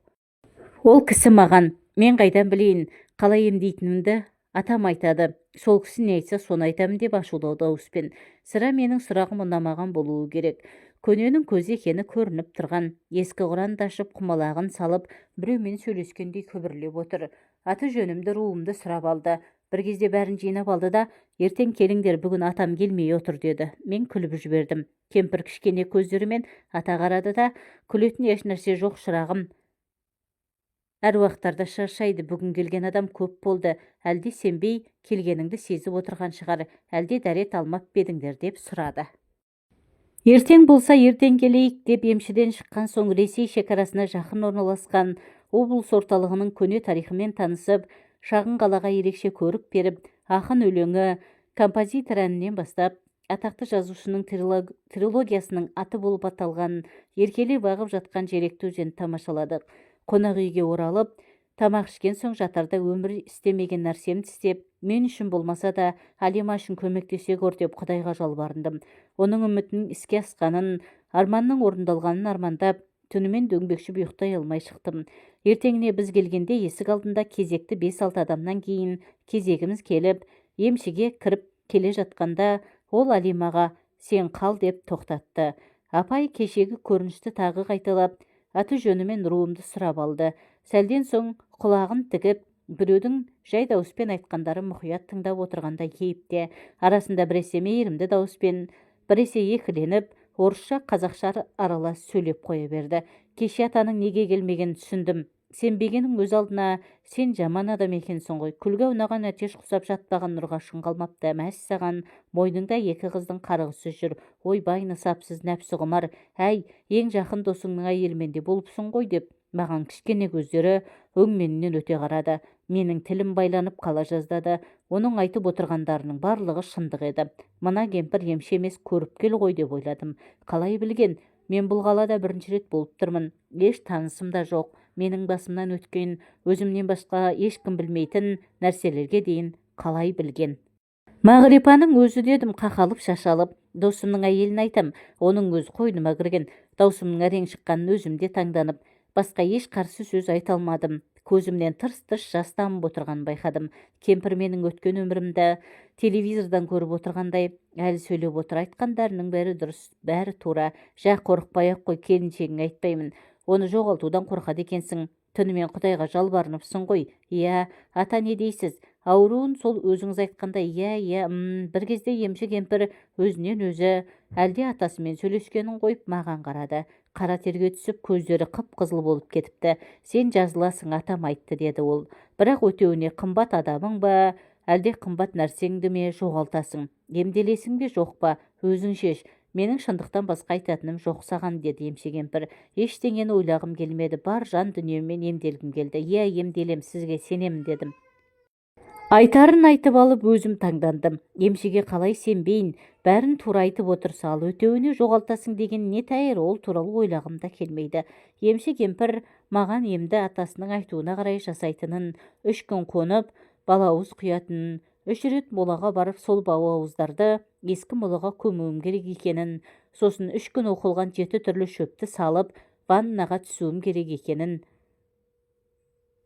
Ол кісі маған, мен қайдан білейін, қалай емдейтінімді атам айтады. Сол кісі не айтса соны айтамын деп ашулы дауыспен. Сірә менің сұрағым ұнамаған болуы керек. Көненің көзі екені көрініп тұрған. Ескі Құранды ашып құмалағын салып, біреумен сөйлескендей күбірлеп отыр. Аты жөнімді, руымды сұрап алды. Бір кезде бәрін жинап алды да, ертең келіңдер, бүгін атам келмей отыр деді. Мен күліп жібердім. Кемпір кішкене көздерімен ата қарады да, күлетін еш нәрсе жоқ шырағым. Әр уақыттарда шаршайды, бүгін келген адам көп болды. Әлде сенбей келгеніңді сезіп отырған шығар, әлде дәрет алмап бедіңдер деп сұрады. Ертең болса ертең келейік деп емшіден шыққан соң Ресей шекарасына жақын орналасқан облыс орталығының көне тарихымен танысып, шағын қалаға ерекше көрік беріп, ақын өлеңі, композитор әнінен бастап, атақты жазушының трилогиясының аты болып аталған еркелей бағып жатқан Желекті өзенін тамашаладық. Қонақ үйге оралып, тамақ ішкен соң жатарда өмір істемеген нәрсемді істеп, мен үшін болмаса да Алима үшін көмектесе көр деп Құдайға жалбарындым. Оның үмітінің іске асқанын, арманның орындалғанын армандап, түнімен дөңбекшіп ұйықтай алмай шықтым. Ертеңіне біз келгенде есік алдында кезекті 5-6 адамнан кейін кезегіміз келіп, емшіге кіріп келе жатқанда, ол Алимаға сен қал деп тоқтатты. Апай кешегі көріністі тағы қайталап, аты жөнімен руымды сұрап алды. Сәлден соң құлағын тігіп, біреудің жай дауыспен айтқандары мұқият тыңдап отырғанда кейіпте, арасында біресе мейірімді дауыспен, біресе екіленіп, орысша қазақша аралас сөйлеп қоя берді. Кеше атаның неге келмеген түсіндім. Сенбегенің өз алдына сен жаман адам екенсің ғой. Күлге аунаған әтеш құсап жатпаған нұрғашын қалмапты. Мәссаған, мойныңда 2 қыздың қарғысы жүр. Ойбай нысапсыз нәпсі құмар. Әй, ең жақын досыңның әйелімен де болыпсың ғой деп Маған кішкене көздері өңменінен өте қарады. Менің тілім байланып қала жаздады. Оның айтып отырғандарының барлығы шындық еді. Мына кемпір емші емес, көріпкел ғой деп ойладым. Қалай білген? Мен бұл қалада бірінші рет болып тұрмын. Еш танысым да жоқ. Менің басымнан өткен, өзімнен басқа ешкім білмейтін нәрселерге дейін қалай білген? Мағрипаның өзі дедім, қақалып шашалып. Досымның әйелін айтам, оның өзі қойныма кірген. Даусымның әрең шыққанын өзімде таңданып, басқа еш қарсы сөз айта алмадым. Көзімнен тырс-тырс жас тамып отырғанын байқадым. Кемпір менің өткен өмірімді телевизордан көріп отырғандай әлі сөйлеп отыр. Айтқандарының бәрі дұрыс, бәрі тура. Жә, қорықпай-ақ қой, келіншегің айтпаймын. Оны жоғалтудан қорқады екенсің. Түнімен Құдайға жалбарыныпсың ғой. Иә, ата не дейсіз? Ауруын сол өзіңіз айтқандай. Иә, бір кезде емші кемпір өзінен өзі әлде атасымен сөйлескенін қойып маған қарады. Қара терге түсіп, көздері қып-қызыл болып кетіпті. Сен жазыласың, атам айтты, деді ол. Бірақ өтеуіне қымбат адамың ба, әлде қымбат нәрсеңді ме жоғалтасың? Емделесің бе, жоқ па? Өзің шеш. Менің шындықтан басқа айтатыным жоқ саған, деді емші кемпір. Ештеңені ойлағым келмеді, бар жан дүниеммен емделгім келді. Иә, емделем, сізге сенемін, дедім. Айтарын айтып алып өзім таңдандым. Емшіге қалай сенбейін, бәрін тура айтып отырса, ал өтеуіне жоғалтасың деген не тәйір, ол туралы ойлағым да келмейді. Емші кемпір маған емді атасының айтуына қарай жасайтынын, 3 күн қонып, балауыз құятынын, 3 рет молаға барып сол балауыздарды ескі молаға көмуім керек екенін, сосын 3 күн оқылған 7 түрлі шөпті салып, ваннаға түсуім керек екенін,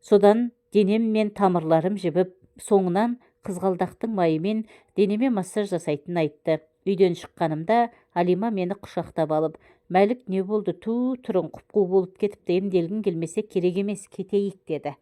содан денем мен тамырларым жібіп, соңынан қызғалдақтың майымен денеме массаж жасайтын айтты. Үйден шыққанымда Алима мені құшақтап алып, Мәлік не болды, тұрың құп-қу болып кетіпті, емделгің келмесе керек емес, кетейік, деді.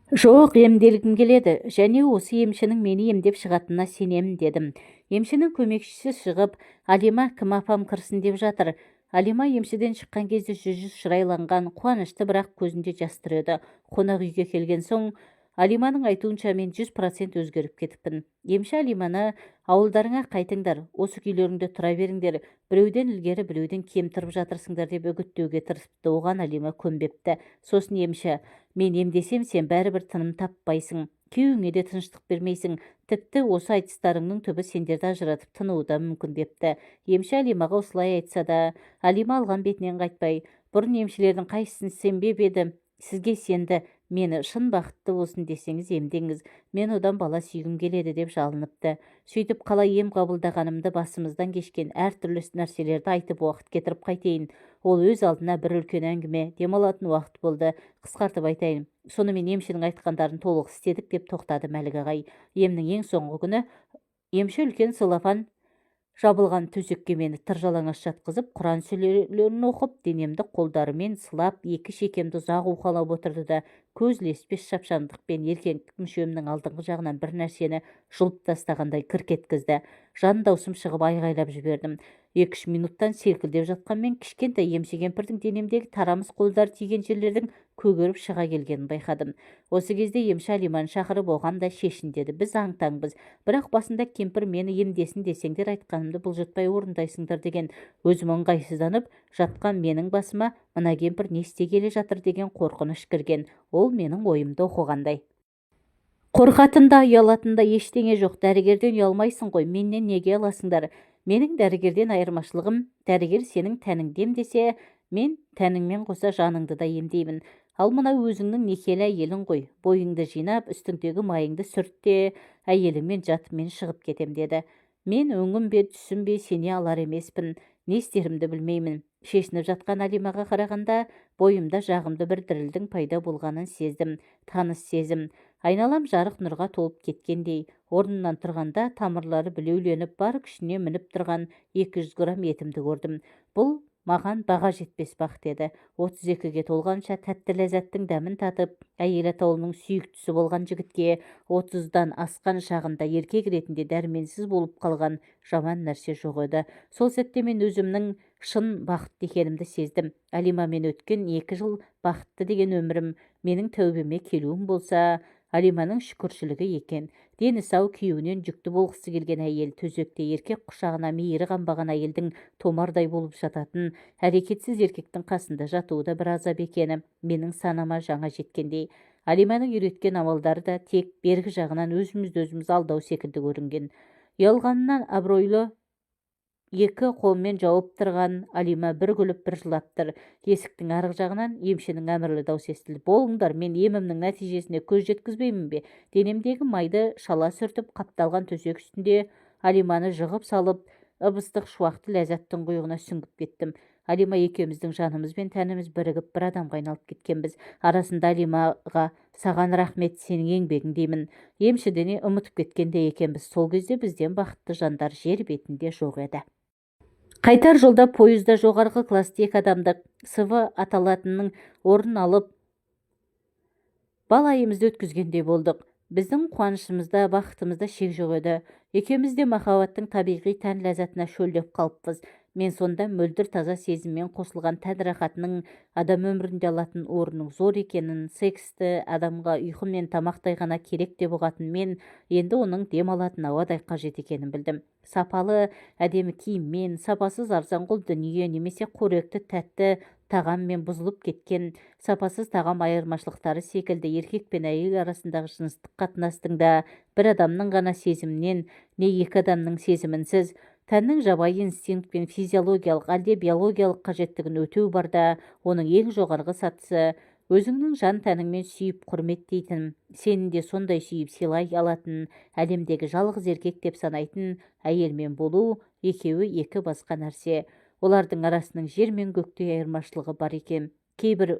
Жоқ, емделгім келеді, және осы емшінің мені емдеп шығатынына сенемін, дедім. Емшінің көмекшісі шығып, Алима кім апам кірсін деп жатыр. Алима емшіден шыққан кезде жүзі шырайланған, қуанышты, бірақ көзінде жас тұр еді. Қонақ үйге келген соң Алиманың айтуынша мен 100% өзгеріп кетіппін. Емші Алиманы ауылдарыңа қайтыңдар, осы күйлеріңде тұра беріңдер, біреуден ілгері біреуден кем тұрып жатырсыңдар деп үгіттеуге тырысыпты. Оған Алима көнбепті. Сосын емші, мен емдесем сен бәрібір тыным таппайсың, күйеуіңе де тыныштық бермейсің, тіпті осы айтыстарыңның түбі сендерді ажыратып тынуы да мүмкін, депті. Емші Алимаға осылай айтса да, Алима алған бетінен қайтпай, бұрын емшілердің қайсысын сенбеп еді, сізге сенді, мені шын бақытты болсын десеңіз емдеңіз, мен одан бала сүйгім келеді деп жалыныпты. Сөйтіп қалай ем қабылдағанымды, басымыздан кешкен әртүрлі нәрселерді айтып уақыт кетіріп қайтейін. Ол өз алдына бір үлкен әңгіме, демалатын уақыт болды. Қысқартып айтайын, сонымен емшінің айтқандарын толық істедік, деп тоқтады Мәлік ағай. Емнің ең соңғы күні емші үлкен целлофан жабылған төсекке мені тыржалаңаш жатқызып, Құран сүрелерін оқып, денемді қолдарымен сылап, 2 шекемді ұзақ уқалап отырды да, көз ілеспес шапшаңдықпен еркектік мүшемнің алдыңғы жағынан бір нәрсені жұлып тастағандай кірк еткізді. Жан даусым шығып айғайлап жібердім. 2-3 минуттан селкілдеп жатқанмен кішкентай емші кемпірдің денемдегі тарамыс қолдар тиген жерлердің көгеріп шыға келгенін байқадым. Осы кезде емші Алиманы шақырып, оған да шешін, деді. Біз аң-таңбыз, бірақ басында кемпір мені емдесін десеңдер, айтқанымды бұлжытпай орындайсыңдар деген. Өзім ыңғайсызданып жатқан менің басыма мына кемпір не істегелі жатыр деген қорқыныш кірген. Ол менің ойымды оқығандай. Қорқатында, ұялатында ештеңе жоқ. Дәрігерден ұялмайсың ғой, менен неге аласыңдар? Менің дәрігерден айырмашылығым, дәрігер сенің тәніңді емдесе, мен тәніңмен қоса жаныңды да емдеймін. Ал мына өзіңнің некелі әйелің ғой, бойыңды жинап, үстіңдегі майыңды сүртте, әйеліңмен жат, мен шығып кетем, деді. Мен өңім бе, түсім бе сене алар емеспін, не істерімді білмеймін. Шешініп жатқан Алимаға қарағанда, бойымда жағымды бір дірілдің пайда болғанын сездім, таныс сезім. Айналам жарық нұрға толып кеткендей, орнынан тұрғанда тамырлары білеуленіп, бар күшіне мініп тұрған 200 грамм етімді көрдім. Бұл маған баға жетпес бақыт еді. 32-ге толғанша тәтті ләззаттың дәмін татып, әйел атаулының сүйіктісі болған жігітке 30-дан асқан шағында еркек ретінде дәрменсіз болып қалған жаман нәрсе жоқ еді. Сол сәтте мен өзімнің шын бақытты екенімді сездім. Алимамен өткен 2 жыл бақытты деген өмірім менің тәубеме келуім болса, Алиманың шүкіршілігі екен. Дені сау, күйеуінен жүкті болғысы келген әйел, төсекте еркек құшағына мейірі қанбаған әйелдің томардай болып жататын, әрекетсіз еркектің қасында жатуы да бір азап екені менің санама жаңа жеткендей. Алиманың үйреткен амалдары да тек бергі жағынан өзімізді өзіміз алдау секілді көрінген. Ұялғанынан абыройлы екі қолмен жауып тұрған Алима бір күліп бір жылап тұр. Есіктің арғы жағынан емшінің әмірлі даусы естілді. Болыңдар, мен емімнің нәтижесіне көз жеткізбеймін бе? Денемдегі майды шала сүртіп қапталған төсек үстінде Алиманы жығып салып, ып-ыстық шуақты ләззаттың құйығына сүңгіп кеттім. Алима екеуміздің жанымыз бен тәніміз бірігіп бір адамға айналып кеткенбіз. Арасында Алимаға саған рахмет, сенің еңбегің деймін. Емшідене ұмытып кеткенде екенбіз. Сол кезде бізден бақытты жандар жер бетінде жоқ еді. Қайтар жолда пойызда жоғарғы класты екі адамдық СВ аталатынның орын алып балайымызды өткізгендей болдық. Біздің қуанышымызда, бақытымызда шек жоқ еді. Екеуміз де махаббаттың табиғи тән ләззатына шөлдеп қалыппыз. Мен сонда мөлдір таза сезіммен қосылған тән рахатының адам өмірінде алатын орнының зор екенін, сексті адамға ұйқы мен тамақтай ғана керек деп ұғатын мен енді оның дем алатын ауадай қажет екенін білдім. Сапалы әдемі киіммен, сапасыз арзанқол дүние немесе қоректі тәтті тағаммен бұзылып кеткен сапасыз тағам айырмашылықтары секілді еркек пен әйел арасындағы жыныстық қатынастың да бір адамның ғана сезімінен не екі адамның сезімінсіз тәннің жабайы инстинкт пен физиологиялық әлде биологиялық қажеттігін өтеу барда оның ең жоғарғы сатысы өзіңнің жан тәніңмен сүйіп құрметтейтін, сені де сондай сүйіп сыйлай алатын, әлемдегі жалғыз еркек деп санайтын әйелмен болу екеуі екі басқа нәрсе. Олардың арасының жер мен көктей айырмашылығы бар екен. Кейбір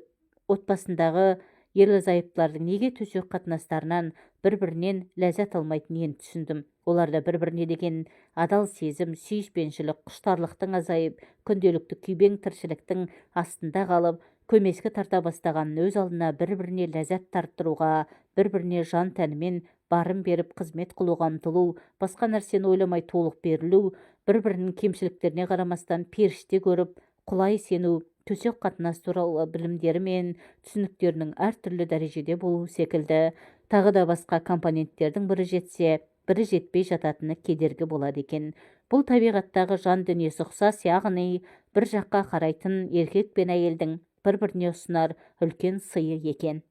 отбасындағы ерлі-зайыптылардың неге төсек қатынастарынан бір-бірінен ләззат алмайтынын енді түсіндім. Оларда бір-біріне деген адал сезім, сүйіспеншілік, құштарлықтың азайып, күнделікті күйбең тіршіліктің астында қалып, көмескі тарта бастағанын өз алдына бір-біріне ләззат тарттыруға, бір-біріне жан тәнімен барын беріп қызмет қылуға ұмтылу, басқа нәрсені ойламай толық берілу, бір-бірінің кемшіліктеріне қарамастан періште көріп, құлай сену, төсек қатынас туралы білімдері мен түсініктерінің әртүрлі дәрежеде болуы секілді тағы да басқа компоненттердің бірі жетсе, бірі жетпей жататыны кедергі болады екен. Бұл табиғаттағы жан дүниесі ұқсас, яғни бір жаққа қарайтын еркек пен әйелдің бір-біріне ұсынар үлкен сыйы екен.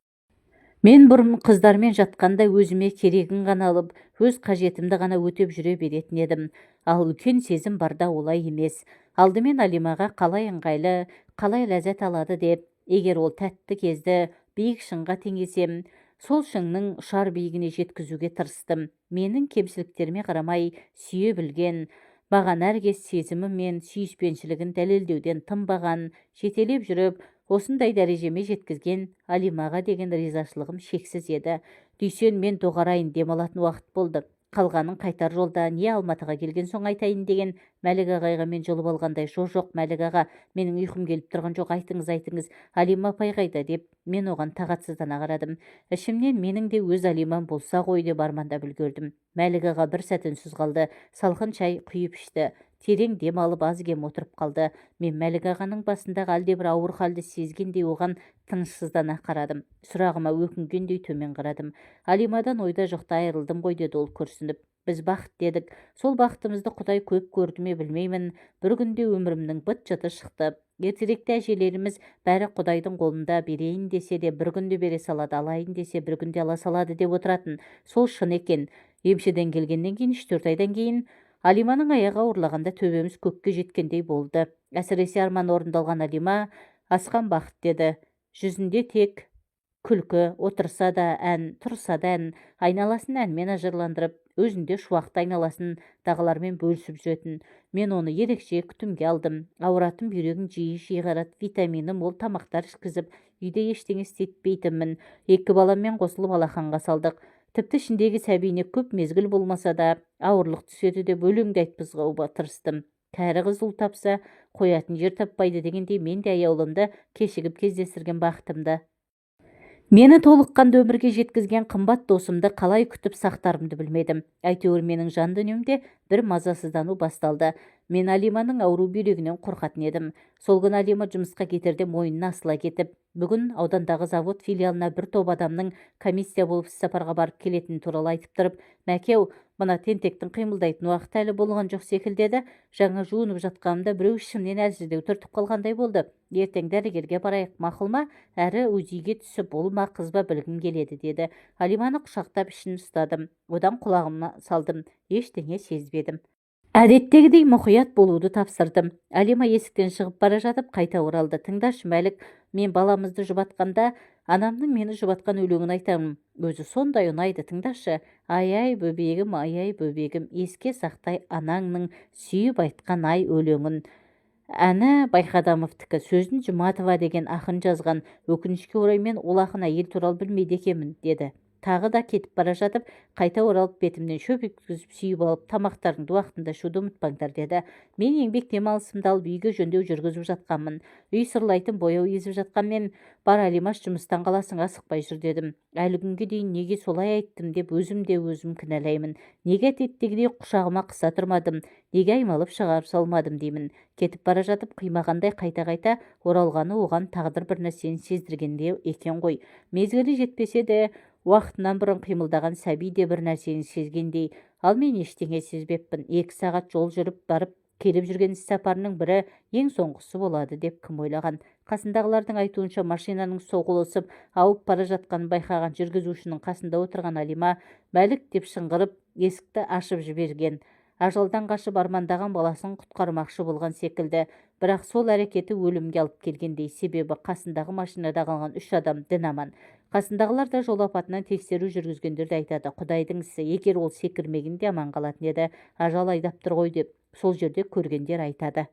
Мен бұрын қыздармен жатқанда өзіме керегін ғана алып, өз қажетімді ғана өтеп жүре беретін едім. Ал үлкен сезім барда олай емес. Алдымен Алимаға қалай ыңғайлы, қалай ләззат алады деп, егер ол тәтті кезді биік шыңға теңесем, сол шыңның ұшар биігіне жеткізуге тырыстым. Менің кемшіліктеріме қарамай сүйе білген, маған әркез сезімі мен сүйіспеншілігін дәлелдеуден тынбаған, жетелеп жүріп, осындай дәрежеме жеткізген Алимаға деген ризашылығым шексіз еді. Дүйсен мен доғарайын демалатын уақыт болды. Қалғанын қайтар жолда не Алматыға келген соң айтайын деген Мәлік ағайға мен жұлып алғандай, жоқ Мәлік аға, менің ұйқым келіп тұрған жоқ, айтыңыз, Алима апай қайда деп мен оған тағатсыздана қарадым. Ішімнен менің де өз Алимам болса ғой деп армандап үлгердім. Мәлік аға бір сәт үнсіз қалды, салқын шай құйып ішті. Терең дем алып аз кем отырып қалды. Мен Мәлік ағаның басындағы әлдебір ауыр халді сезгендей оған тынышсыздана қарадым. Сұрағыма өкінгендей төмен қарадым. Алимадан ойда жоқта айырылдым ғой деді ол күрсініп. Біз бақыт дедік. Сол бақытымызды Құдай көп көрді ме білмеймін. Бір күнде өмірімнің быт-жыты шықты. Ертеректе әжелеріміз бәрі Құдайдың қолында, берейін десе де бір күнде бере салады, алайын десе бір күнде ала салады деп отыратын. Сол шын екен. Емшіден келгеннен кейін 3-4 айдан кейін Алиманың аяғы ауырлағанда төбеміз көкке жеткендей болды. Әсіресе арман орындалған Алима асқан бақыт деді. Жүзінде тек күлкі, отырса да ән, тұрса да ән, айналасын әнмен ажарландырып, өзінде шуақты айналасын дағалармен бөлісіп жүретін. Мен оны ерекше күтімге алдым. Ауыратын бүйрегін жиі қарат, витамині мол тамақтар ішкізіп, үйде ештеңе істетпейтінмін. 2 баламмен қосылып алақанға салдық. Тіпті ішіндегі сәбиіне көп мезгіл болмаса да ауырлық түседі деп өлеңді айтқызуға тырыстым. Кәрі қыз ұл тапса, қоятын жер таппайды дегендей мен де аяулымды кешігіп кездестірген бақытымды. Мені толыққанды өмірге жеткізген қымбат досымды қалай күтіп сақтарымды білмедім. Әйтеуір менің жан дүниемде бір мазасыздану басталды. Мен Алиманың ауру бүйрегінен қорқатын едім. Сол күні Алима жұмысқа кетерде мойнына асыла кетіп, бүгін аудандағы завод филиалына бір топ адамның комиссия болып іссапарға барып келетіні туралы айтып тұрып, Мәкеу, мына тентектің қимылдайтын уақыты әлі болған жоқ секілді еді. Жаңа жуынып жатқанымда біреу ішімнен әлсіздеу түртіп қалғандай болды. Ертең дәрігерге барайық, мақұл ма? Әрі УЗИге түсіп, ұл ма қыз ба білгім келеді, деді. Алиманы құшақтап ішін ұстадым. Одан құлағыма салдым. Ештеңе сезбедім. Әдеттегідей мұқият болуды тапсырдым. Алима есіктен шығып бара жатып қайта оралды. Тыңдашы, Мәлік, мен баламызды жұбатқанда анамның мені жұбатқан өлеңін айтамын. Өзі сондай ұнайды, тыңдашы. Ай-ай бөбегім, еске сақтай анаңның сүйіп айтқан ай өлеңін. Әні Байқадамовтікі, сөзін Жұматова деген ақын жазған. Өкінішке орай мен ол ақын әйел туралы білмейді екенмін, деді. Тағы да кетіп бара жатып, қайта оралып бетімнен шөп еткізіп сүйіп алып, тамақтарыңды уақытында ішуді ұмытпаңдар, деді. Мен еңбек демалысымды алып үйге жөндеу жүргізіп жатқанмын. Үй сырлайтын, бояу езіп жатқанмен, бар Алимаш, жұмыстан қаласың, асықпай жүр, дедім. Әлі күнге дейін неге солай айттым деп өзім кінәлаймын. Неге әдеттегідей құшағыма қыса тұрмадым, неге аймалып шығарып салмадым деймін. Кетіп бара жатып қимағандай қайта-қайта оралғаны оған тағдыр бір нәрсені сездіргенде екен ғой. Мезгілі жетпесе де, уақытынан бұрын қимылдаған сәби де бір нәрсені сезгендей. Ал мен ештеңе сезбеппін. 2 сағат жол жүріп барып келіп жүрген іссапарының бірі ең соңғысы болады деп кім ойлаған. Қасындағылардың айтуынша машинаның соғылысып ауып бара жатқанын байқаған жүргізушінің қасында отырған Алима Мәлік деп шыңғырып есікті ашып жіберген. Ажалдан қашып армандаған баласын құтқармақшы болған секілді. Бірақ сол әрекеті өлімге алып келгендей, себебі қасындағы машинада қалған 3 адам дін аман. Қасындағылар да жол апатынан тексеру жүргізгендерді айтады. Құдайдың ісі, егер ол секірмегенде аман қалатын еді, ажал айдап тұр ғой деп сол жерде көргендер айтады.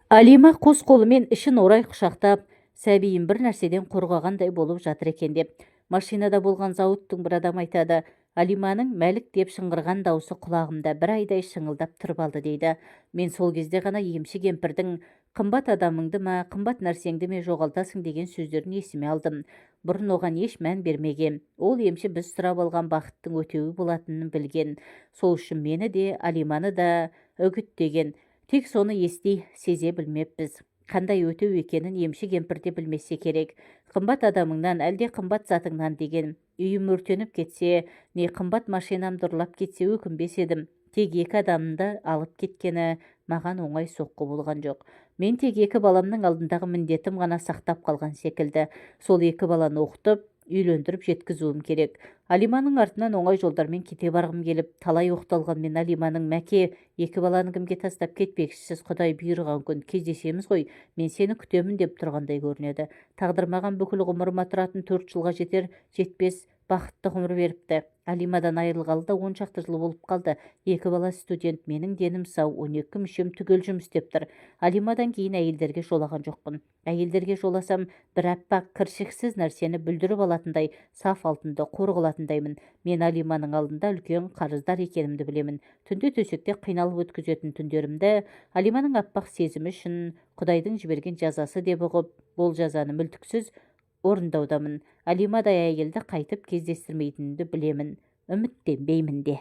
Алима қос қолымен ішін орай құшақтап, сәбиін бір нәрседен қорғағандай болып жатыр екен деп. Машинада болған зауыттың бір адам айтады. Алиманың Мәлік деп шыңғырған даусы құлағымда бір айдай шыңылдап тұрып алды, дейді. Мен сол кезде ғана емші кемпірдің қымбат адамыңды ма, қымбат нәрсеңді ме жоғалтасың деген сөздерін есіме алдым. Бұрын оған еш мән бермеген. Ол емші біз сұрап алған бақыттың өтеуі болатынын білген. Сол үшін мені де, Алиманы да үгіттеген. Тек соны ести, сезе білмеппіз. Қандай өтеу екенін емші кемпір де білмесе керек. Қымбат адамыңнан, әлде қымбат затыңнан деген. Үйім өртеніп кетсе, не қымбат машинамды ұрлап кетсе өкінбес едім. Тек 2 адамды алып кеткені маған оңай соққы болған жоқ. Мен тек 2 баламның алдындағы міндетім ғана сақтап қалған секілді. Сол 2 баланы оқытып, үйлендіріп жеткізуім керек. Алиманың артынан оңай жолдармен кете барғым келіп, талай оқталған мен Алиманың: Мәке, 2 баланы кімге тастап кетпекшісіз, Құдай бұйырған күн кездесеміз ғой, мен сені күтемін деп тұрғандай көрінеді. Тағдыр маған бүкіл ғұмырыма тұратын 4 жылға жетер-жетпес бақытты ғұмыр беріпті. Алимадан айырылғалы да 10 шақты жыл болып қалды. 2 бала студент, менің денім сау, 12 мүшем түгел жұмыс істеп тұр. Алимадан кейін әйелдерге жолаған жоқпын. Әйелдерге жоласам, бір аппақ кіршіксіз нәрсені бүлдіріп алатындай, саф алтынды қор қылатындаймын. Мен Алиманың алдында үлкен қарыздар екенімді білемін. Түнде төсекте қиналып өткізетін түндерімді Алиманың аппақ сезімі үшін Құдайдың жіберген жазасы деп ұғып, ол жазаны мүлтіксіз орындаудамын. Алимадай әйелді қайтып кездестірмейтінімді білемін. Үміттенбеймін де.